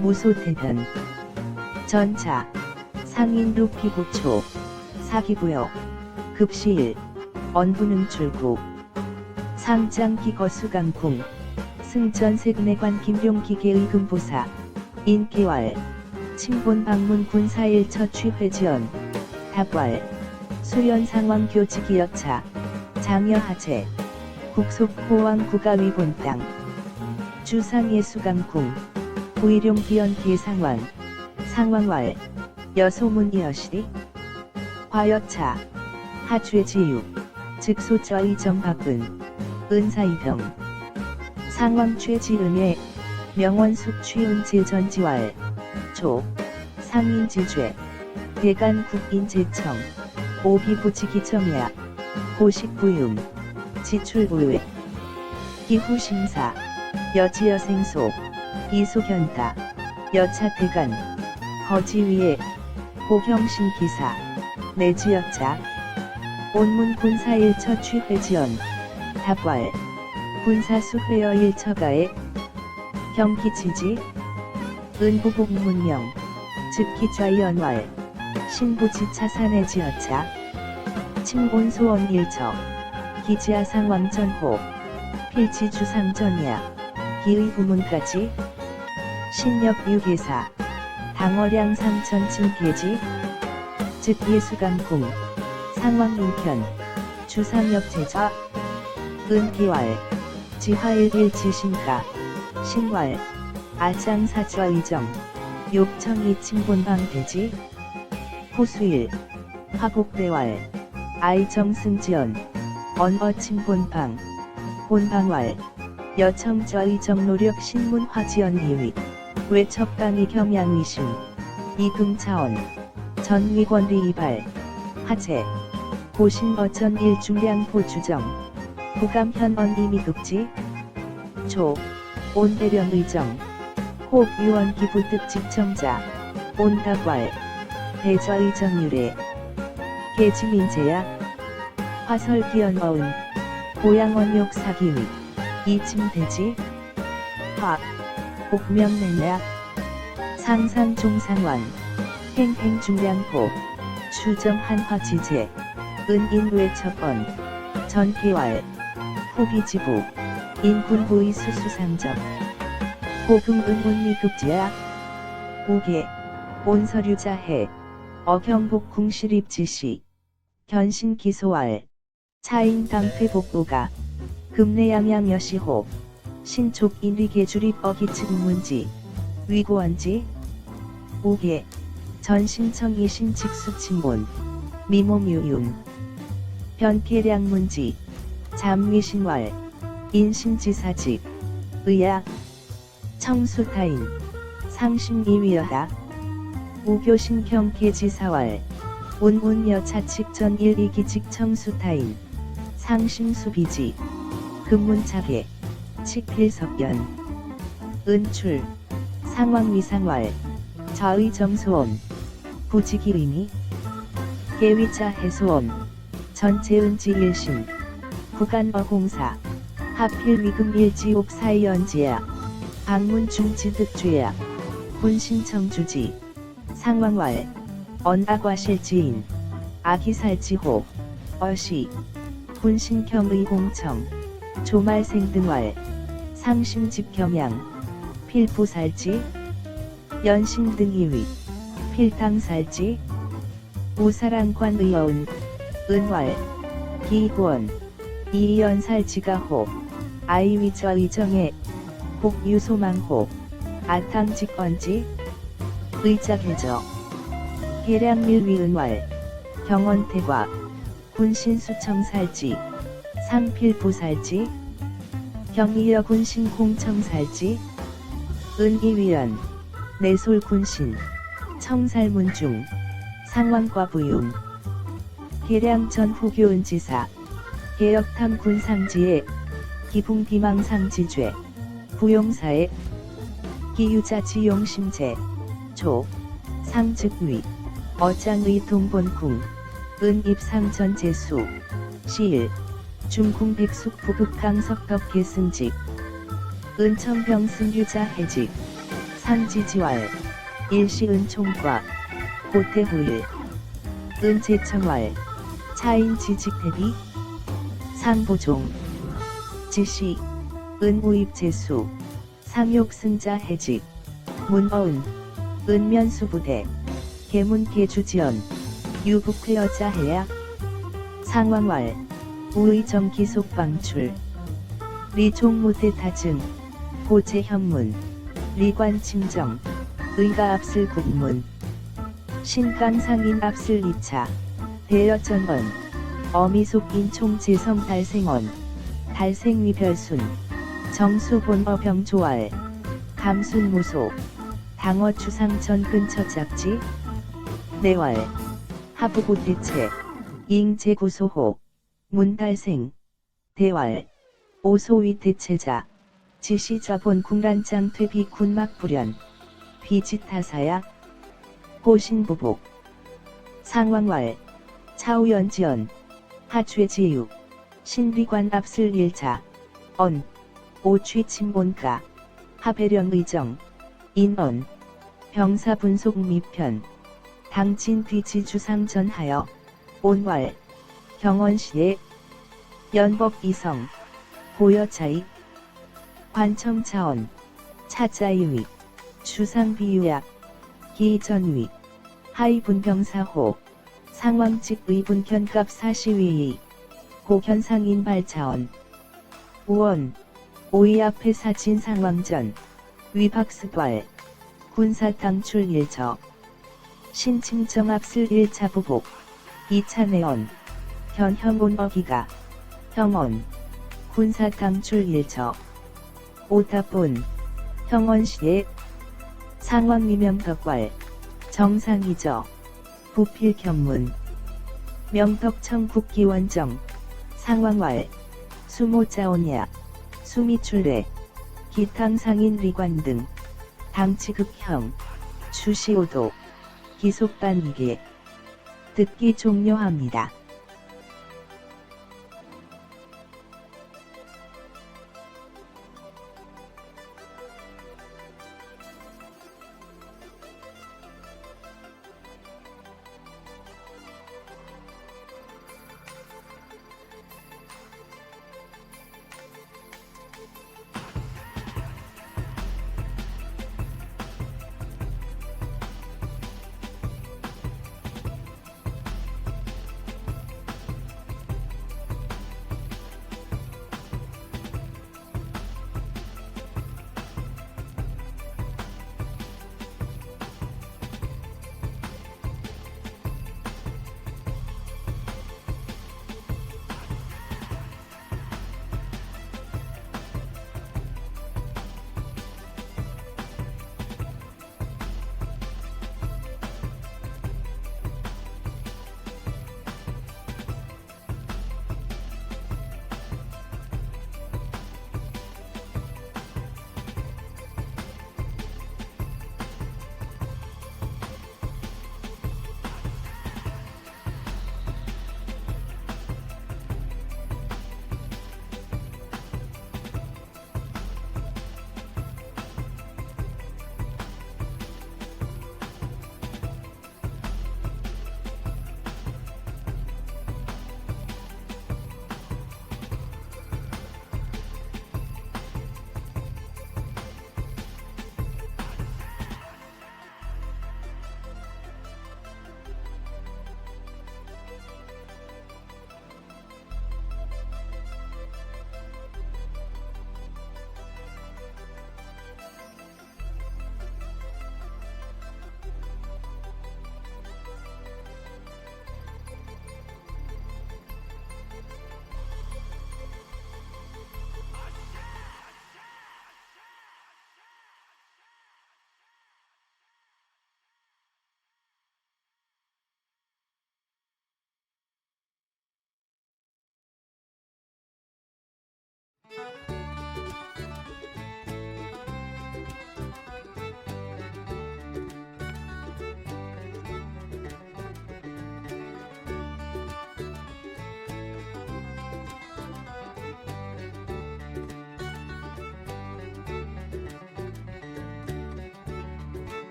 무소대변 전차 상인루피고초 사기부여 급시일 언부능출구 상장기거수강궁 승전세근해관 김용기계의금보사 인계왈 친본방문 군사일처 취회지원 답왈 수연상왕교지기역차 장여하제 국속호왕 국가위본땅 주상예수강궁 부일용기연 계상왕 상왕왈 여소문이여시리 과여차 하죄지육 즉소저의 정박은 은사이병 상왕최지은혜 명원숙 취은제전지왈 조 상인지죄 대간국인제청 오비부지기청야 고식부윤 지출부회 기후심사 여지여생소 이소견다 여차대간 거지위에 고경신기사 내지어차 온문 군사 1처 취회지원 답왈 군사수 회여 1처가에 경기지지 은부국 문명 즉기좌연왈 신부지차산의 지어차 침온소원 1처 기지하상왕전호 필지주상전야 기의부문까지 신역유계사 당어량 상천침계지 즉 예수강궁 상왕인편 주상역제좌 은기왈 지화일일지신가 신왈 아장사좌의정 욕청이 침본방대지 호수일 화복대왈 아이정승지연 언어침본방 본방왈 여청좌의정노력 신문화지연 이위 외척강이 경양위심 이금차원 전위권리 이발 하재 고신어천 일중량포 주정 부감현언 이미급지 조 온대령의정 호유원 기부득 직청자 온답왈 대좌의정유래 계지민재야 화설기연어은 고양원욕 사기위 이침대지 화 복명내냐 상상종상왕 행행중량포 추정한화지제 은인외척언 전기왈 후기지부 인군부의 수수상적 고금은문미급지야 우계 온서류자해 어경복궁시립지시 견신기소왈 차인당퇴복부가 금내양양여시호 신촉인리계주립 어기측문지 위고원지 우계 전신청이 신칙수침본 미모뮤윤 변계량문지 잠위신왈 인신지사직 의야 청수타인 상심이위여다 우교신경계지사왈 운운여차칙전 1이기직 청수타인 상심수비지 금문차계 칙필석연 은출 상왕위상왈 좌의정소엄 부지기의미 계위자 해소엄 전체은지 일신 부간어공사 하필위금일지옥 사이연지야 방문중지득죄야 군신청주지 상왕왈 언악과실지인 아기살지호 어시 군신경의공청 조말생등왈 상심집경양 필부살지 연신등이위 필당살지 우사랑관의여은 은왈 기권 이연살지가호 아이위좌의정에 복유소망호 아탕직언지 의자계저 계량밀위은왈 경원태과 군신수청살지 상필부살지 경의여 군신공청살지 은이위연 내솔군신 청살문중 상왕과부윤 계량전 후교은지사 개혁탐 군상지에 기붕비망상지죄 부용사에 기유자지용심제 조 상즉위 어장의 동본궁 은입상전제수 시일 중궁백숙 부극강석덕 계승직 은청병승유자 해직 상지지왈 일시은총과 고태후일 은재청왈 차인지직대비 상보종 지시 은우입제수 상욕승자 해직 문어은 은면수부대 계문계주지연 유북회여자 해야 상왕왈 우의정기속방출 리종무대타증 고체현문 리관침정 의가 앞슬 국문 신강상인 앞슬 2차 대여전원 어미속인 총재성 달생원 달생위별순 정수본어병조알 감순무소 당어추상전 근처잡지 내왈 하부고대체 잉제구소호 문달생 대왈 오소위대체자 지시좌본 궁란장 퇴비 군막불연 비지타사야 고신부복 상왕왈 차우연지연, 하최지유, 신비관 압슬 1차, 언, 오취침본가, 하배령의정, 인언, 병사 분속 미편, 당친 뒤치 주상 전하여, 온왈, 경원시에, 연법 이성, 보여차이, 관청차원, 차자이위, 주상비유약, 기전위, 하이분병사호, 상왕직 의분견갑 사시위의, 고현상인발차원, 우원, 오이앞에 사진 상왕전, 위박스괄, 군사당출 1처, 신칭정 압슬 1차 부복, 2차 내원, 현형온 어기가, 형원, 군사당출 1처, 오타본, 형원시에, 상왕미명덕괄, 정상이저, 부필경문, 명덕청 국기원정, 상왕왈, 수모자온야, 수미출례, 기탕상인 리관 등, 당치극형, 추시오도, 기속반이계, 듣기 종료합니다.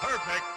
Perfect.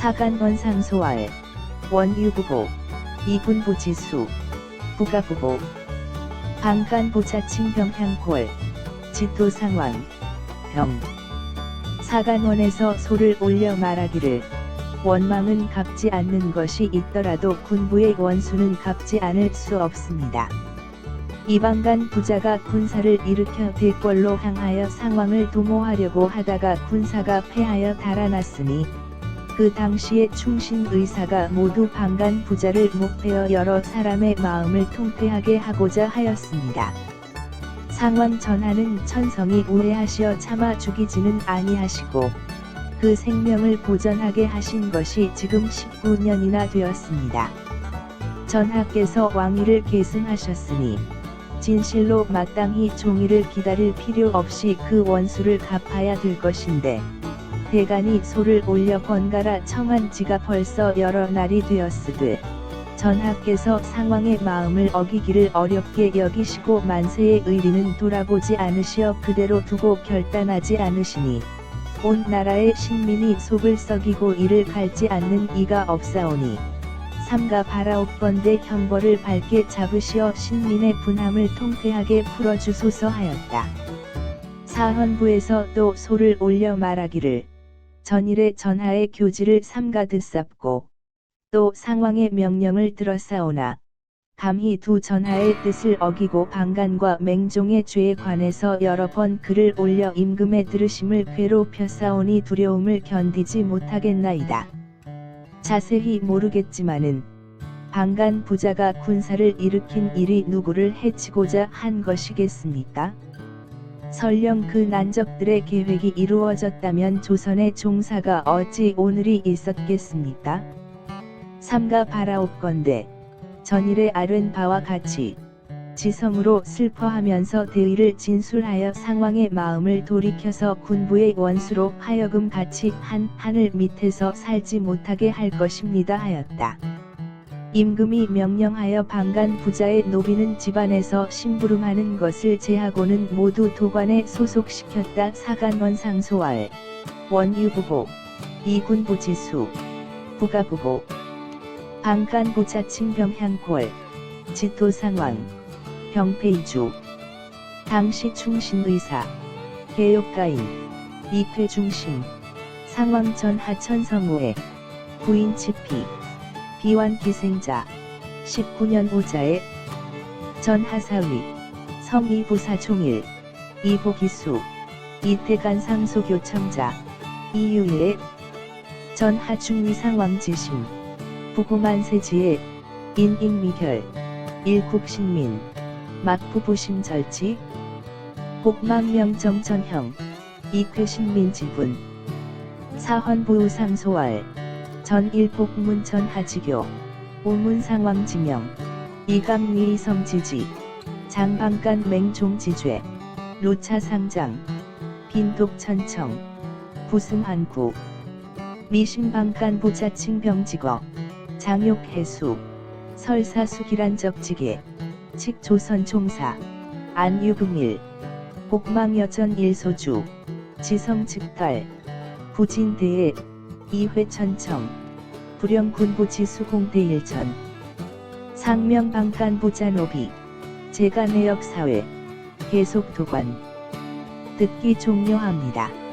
사간원상소알, 원유부보, 이군부지수, 부가부보, 방간부차칭 병향골, 지토 상황, 병. 사간원에서 소를 올려 말하기를 원망은 갚지 않는 것이 있더라도 군부의 원수는 갚지 않을 수 없습니다. 이방간 부자가 군사를 일으켜 대궐로 향하여 상왕을 도모하려고 하다가 군사가 패하여 달아났으니 그 당시의 충신 의사가 모두 방간 부자를 목패어 여러 사람의 마음을 통쾌하게 하고자 하였습니다. 상왕 전하는 천성이 우애하시어 차마 죽이지는 아니하시고 그 생명을 보전하게 하신 것이 지금 19년이나 되었습니다. 전하께서 왕위를 계승하셨으니 진실로 마땅히 종이를 기다릴 필요 없이 그 원수를 갚아야 될 것인데 대간이 소를 올려 번갈아 청한 지가 벌써 여러 날이 되었으되 전하께서 상왕의 마음을 어기기를 어렵게 여기시고 만세의 의리는 돌아보지 않으시어 그대로 두고 결단하지 않으시니 온 나라의 신민이 속을 썩이고 이를 갈지 않는 이가 없사오니 삼가 바라옵건대 형벌을 밝게 잡으시어 신민의 분함을 통쾌하게 풀어주소서 하였다. 사헌부에서 또 소를 올려 말하기를 전일에 전하의 교지를 삼가 듣삽고 또 상왕의 명령을 들었사오나 감히 두 전하의 뜻을 어기고 방간과 맹종의 죄에 관해서 여러 번 글을 올려 임금의 들으심을 괴롭혔사오니 두려움을 견디지 못하겠나이다. 자세히 모르겠지만은 방간 부자가 군사를 일으킨 일이 누구를 해치고자 한 것이겠습니까? 설령 그 난적들의 계획이 이루어졌다면 조선의 종사가 어찌 오늘이 있었겠습니까? 삼가 바라옵건대 전일에 아른 바와 같이 지성으로 슬퍼하면서 대의를 진술하여 상왕의 마음을 돌이켜서 군부의 원수로 하여금 같이 한 하늘 밑에서 살지 못하게 할 것입니다 하였다. 임금이 명령하여 방간 부자의 노비는 집안에서 심부름하는 것을 제하고는 모두 도관에 소속시켰다. 사간원 상소왈, 원유부보, 이군부지수, 부가부보, 방간부차칭 병향골, 지토상왕, 병폐이주. 당시 충신의사, 개욕가인, 이쾌중신, 상왕전 하천성우의 부인 치피, 비완기생자, 19년 오자에 전하사위, 성이부사총일, 이보기수, 이태간 상소교청자, 이유예, 전하중위상왕지심, 부고만세지에, 인익미결, 일국신민, 막부부심절지, 복망명정천형, 이쾌신민지분, 사헌부우상소왈, 전일복문천하지교, 우문상왕지명, 이감위성지지, 장방간 맹종지죄, 로차상장, 빈독천청, 부승한구, 미신방간 부자칭 병직어, 장욕해수, 설사수기란적지계, 칙조선총사, 안유금일, 복망여전 일소주, 지성즉달, 부진대에, 이회천청, 불영군부지수공대일천, 상명방간부자노비, 재간내역사회, 계속도관. 듣기 종료합니다.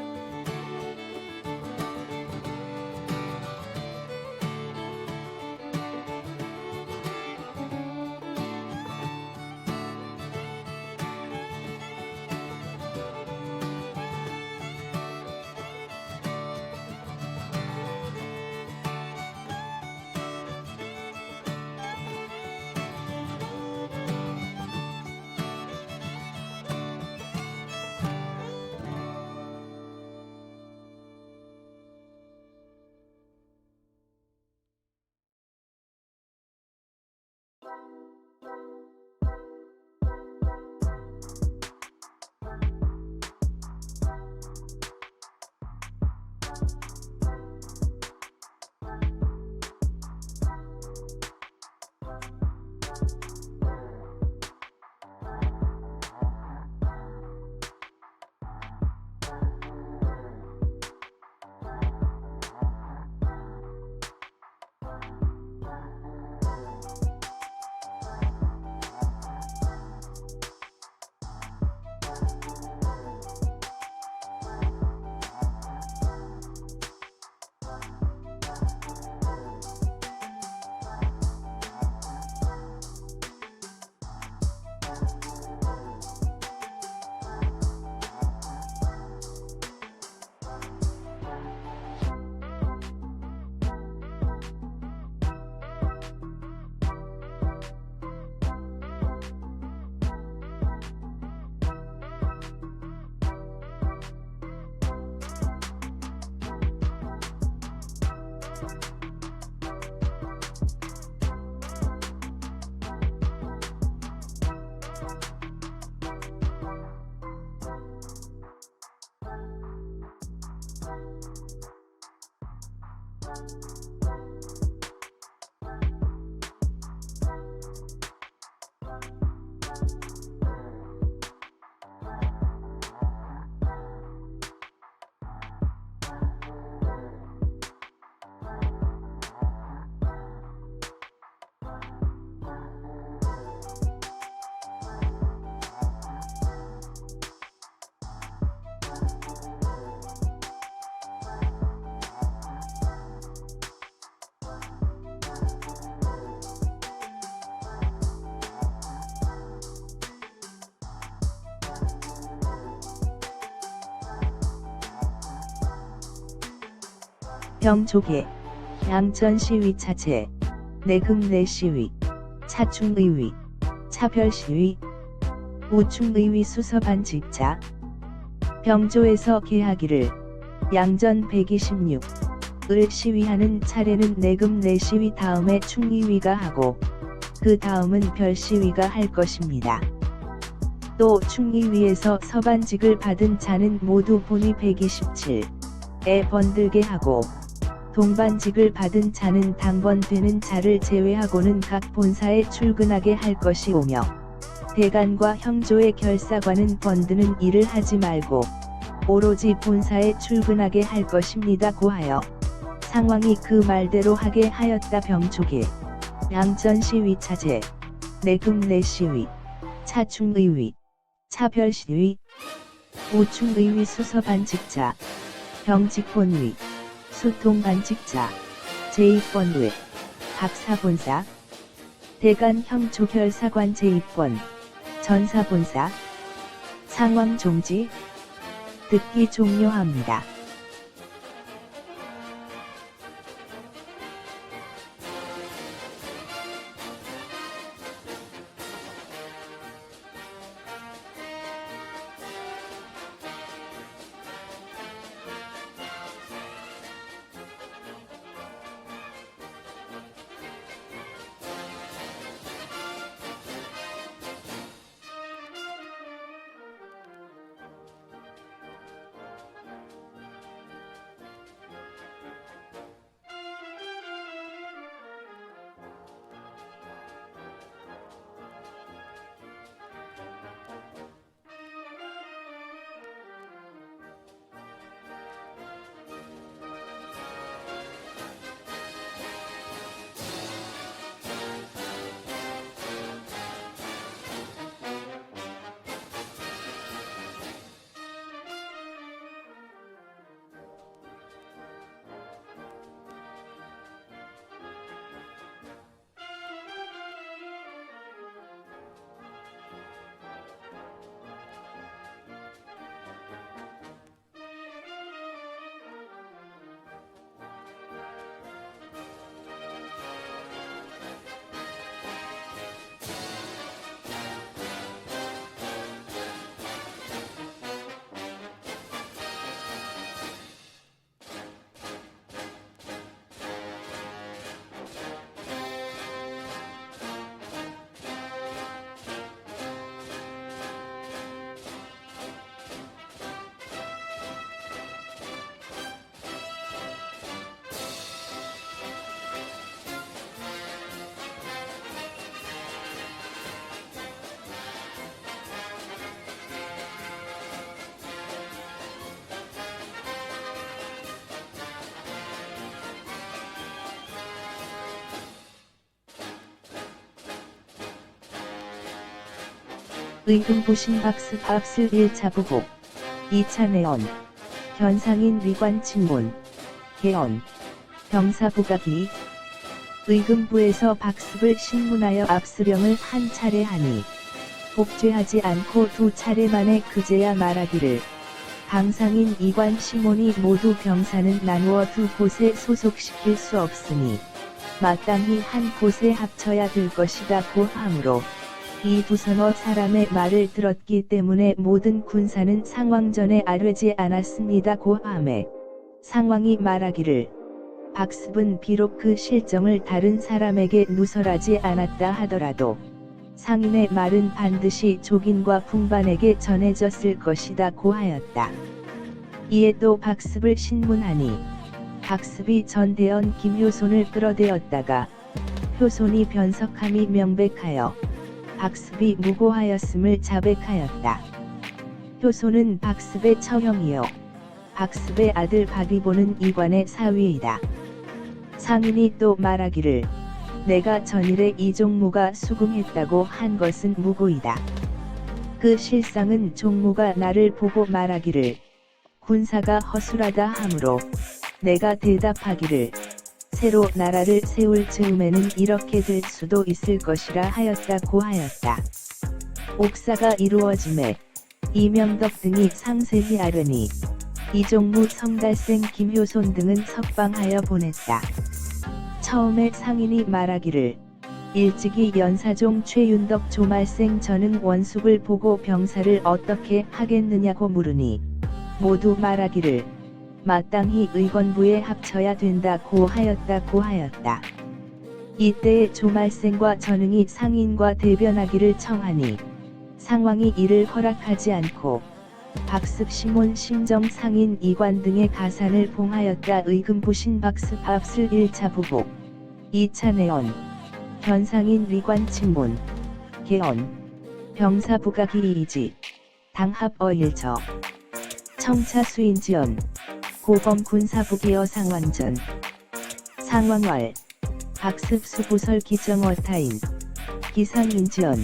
병조계, 양천시위 차제, 내금내 시위, 차충의위, 차별시위, 우충의위 수서반 직자. 병조에서 개하기를 양전 126을 시위하는 차례는 내금내 시위 다음에 충의위가 하고 그 다음은 별시위가 할 것입니다. 또 충의위에서 서반직을 받은 자는 모두 본위 127에 번들게 하고 동반직을 받은 자는 당번되는 자를 제외하고는 각 본사에 출근하게 할 것이오며 대간과 형조의 결사관은 번드는 일을 하지 말고 오로지 본사에 출근하게 할 것입니다. 고하여 상왕이 그 말대로 하게 하였다. 병조계, 양천시위 차제, 내금내 시위, 차충의위, 차별시위, 우충의위 수서반직자, 병직본위, 수통반직자, 제2번외, 각사본사, 대간 형조결사관 제2번, 전사본사, 상왕 종지, 듣기 종료합니다. 의금부신 박스 1차 부복, 2차 내언, 현상인 위관 친문, 개언, 병사부각이 의금부에서 박습을 신문하여 압수령을 한 차례 하니 복죄하지 않고 2차례 만에 그제야 말하기를 강상인 이관 시몬이 모두 병사는 나누어 2곳에 소속시킬 수 없으니 마땅히 한 곳에 합쳐야 될 것이다 고하므로 이 두서너 사람의 말을 들었기 때문에 모든 군사는 상왕전에 아뢰지 않았습니다 고하매 상왕이 말하기를 박습은 비록 그 실정을 다른 사람에게 누설하지 않았다 하더라도 상인의 말은 반드시 족인과 풍반에게 전해졌을 것이다 고하였다. 이에 또 박습을 신문하니 박습이 전대원 김효손을 끌어대었다가 효손이 변석함이 명백하여 박습이 무고하였음을 자백하였다. 효손은 박습의 처형이요 박습의 아들 박위보는 이관의 사위이다. 상인이 또 말하기를 내가 전일에 이종무가 수긍했다고 한 것은 무고이다. 그 실상은 종무가 나를 보고 말하기를 군사가 허술하다 하므로 내가 대답하기를 새로 나라를 세울 즈음에는 이렇게 될 수도 있을 것이라 하였다 고하였다. 옥사가 이루어짐에 이명덕 등이 상세히 아뢰니 이종무 성달생 김효손 등은 석방하여 보냈다. 처음에 상인이 말하기를 일찍이 연사종 최윤덕 조말생 전은 원숙을 보고 병사를 어떻게 하겠느냐고 물으니 모두 말하기를 마땅히 의건부에 합쳐야 된다고 하였다. 이때에 조말생과 전응이 상인과 대변하기를 청하니 상왕이 이를 허락하지 않고 박습 시몬 심정 상인 이관 등의 가산을 봉하였다. 의금부 신박습 압슬 1차 부복 2차 내원 현상인 리관 친문 개언 병사 부각이 이지 당합 어일저 청차 수인지연 고검 군사부기어 상왕전 상왕왈 박습 수부설 기정어타인 기상인지연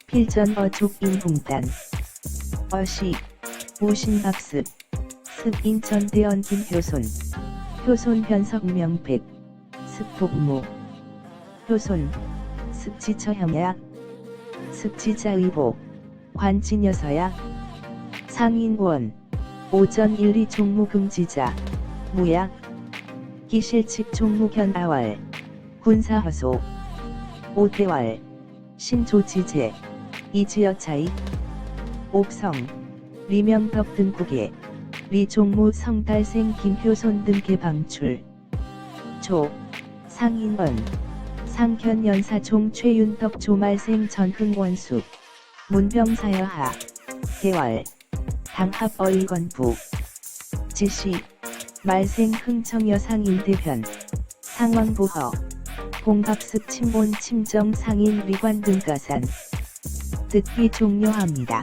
필전 어족 인붕단 어시 우신박습 습 인천대원 김효손 효손 변석 명백 습복무 효손 습지처형야 습지자의복 관친여서야 상인원 오전 1리 종무금지자 무약 기실측 종무견아왈 군사허소 오대왈 신조지제 이지여차이 옥성 리명덕 등국에 리종무 성달생 김효손 등 개방출 조 상인원 상현연사종 최윤덕 조말생 전흥원숙 문병사여하 개왈 당합 어일건부 지시 말생 흥청여상 인대변 상왕부허 공박습 침본 침정 상인 리관 등 가산 듣기 종료합니다.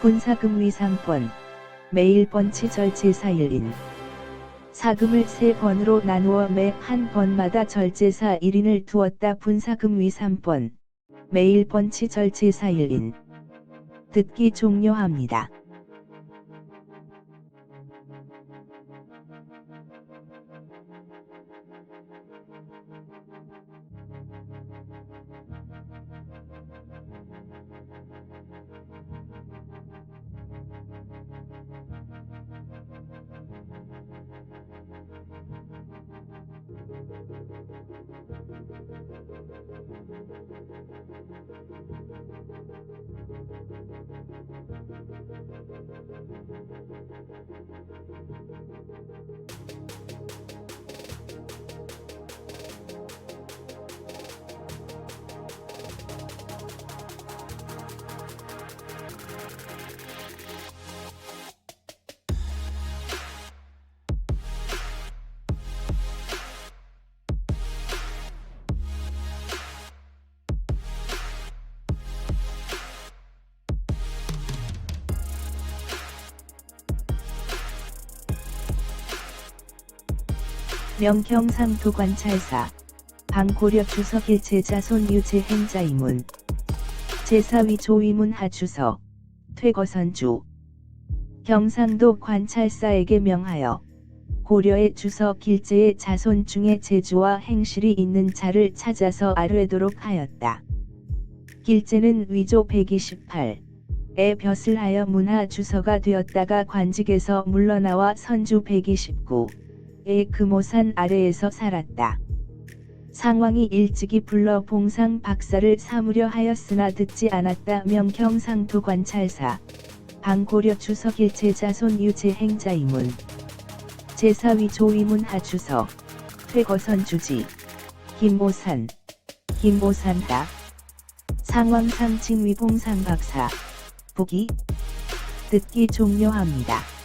분사금 위상번, 매일 번치 절제사 1인. 사금을 3번으로 나누어 매 한 번마다 절제사 1인을 두었다. 분사금 위상번, 매일 번치 절제사 1인. 듣기 종료합니다. 명경상토관찰사, 방고려 주석일체 자손 유제 행자이문. 제사위 조위문 하주서, 퇴거선주. 경상도 관찰사에게 명하여 고려의 주석 길제의 자손 중에 재주와 행실이 있는 자를 찾아서 아뢰도록 하였다. 길제는 위조 128에 벼슬 하여 문하 주서가 되었다가 관직에서 물러나와 선주 129의 금오산 아래에서 살았다. 상왕이 일찍이 불러 봉상 박사를 삼으려 하였으나 듣지 않았다. 명경상토관찰사, 방고려 주석일체 자손 유제 행자이문. 제사위 조위문 하주서, 퇴거선주지. 김오산, 김오산다. 상왕상 칭위 봉상 박사. 보기. 듣기 종료합니다.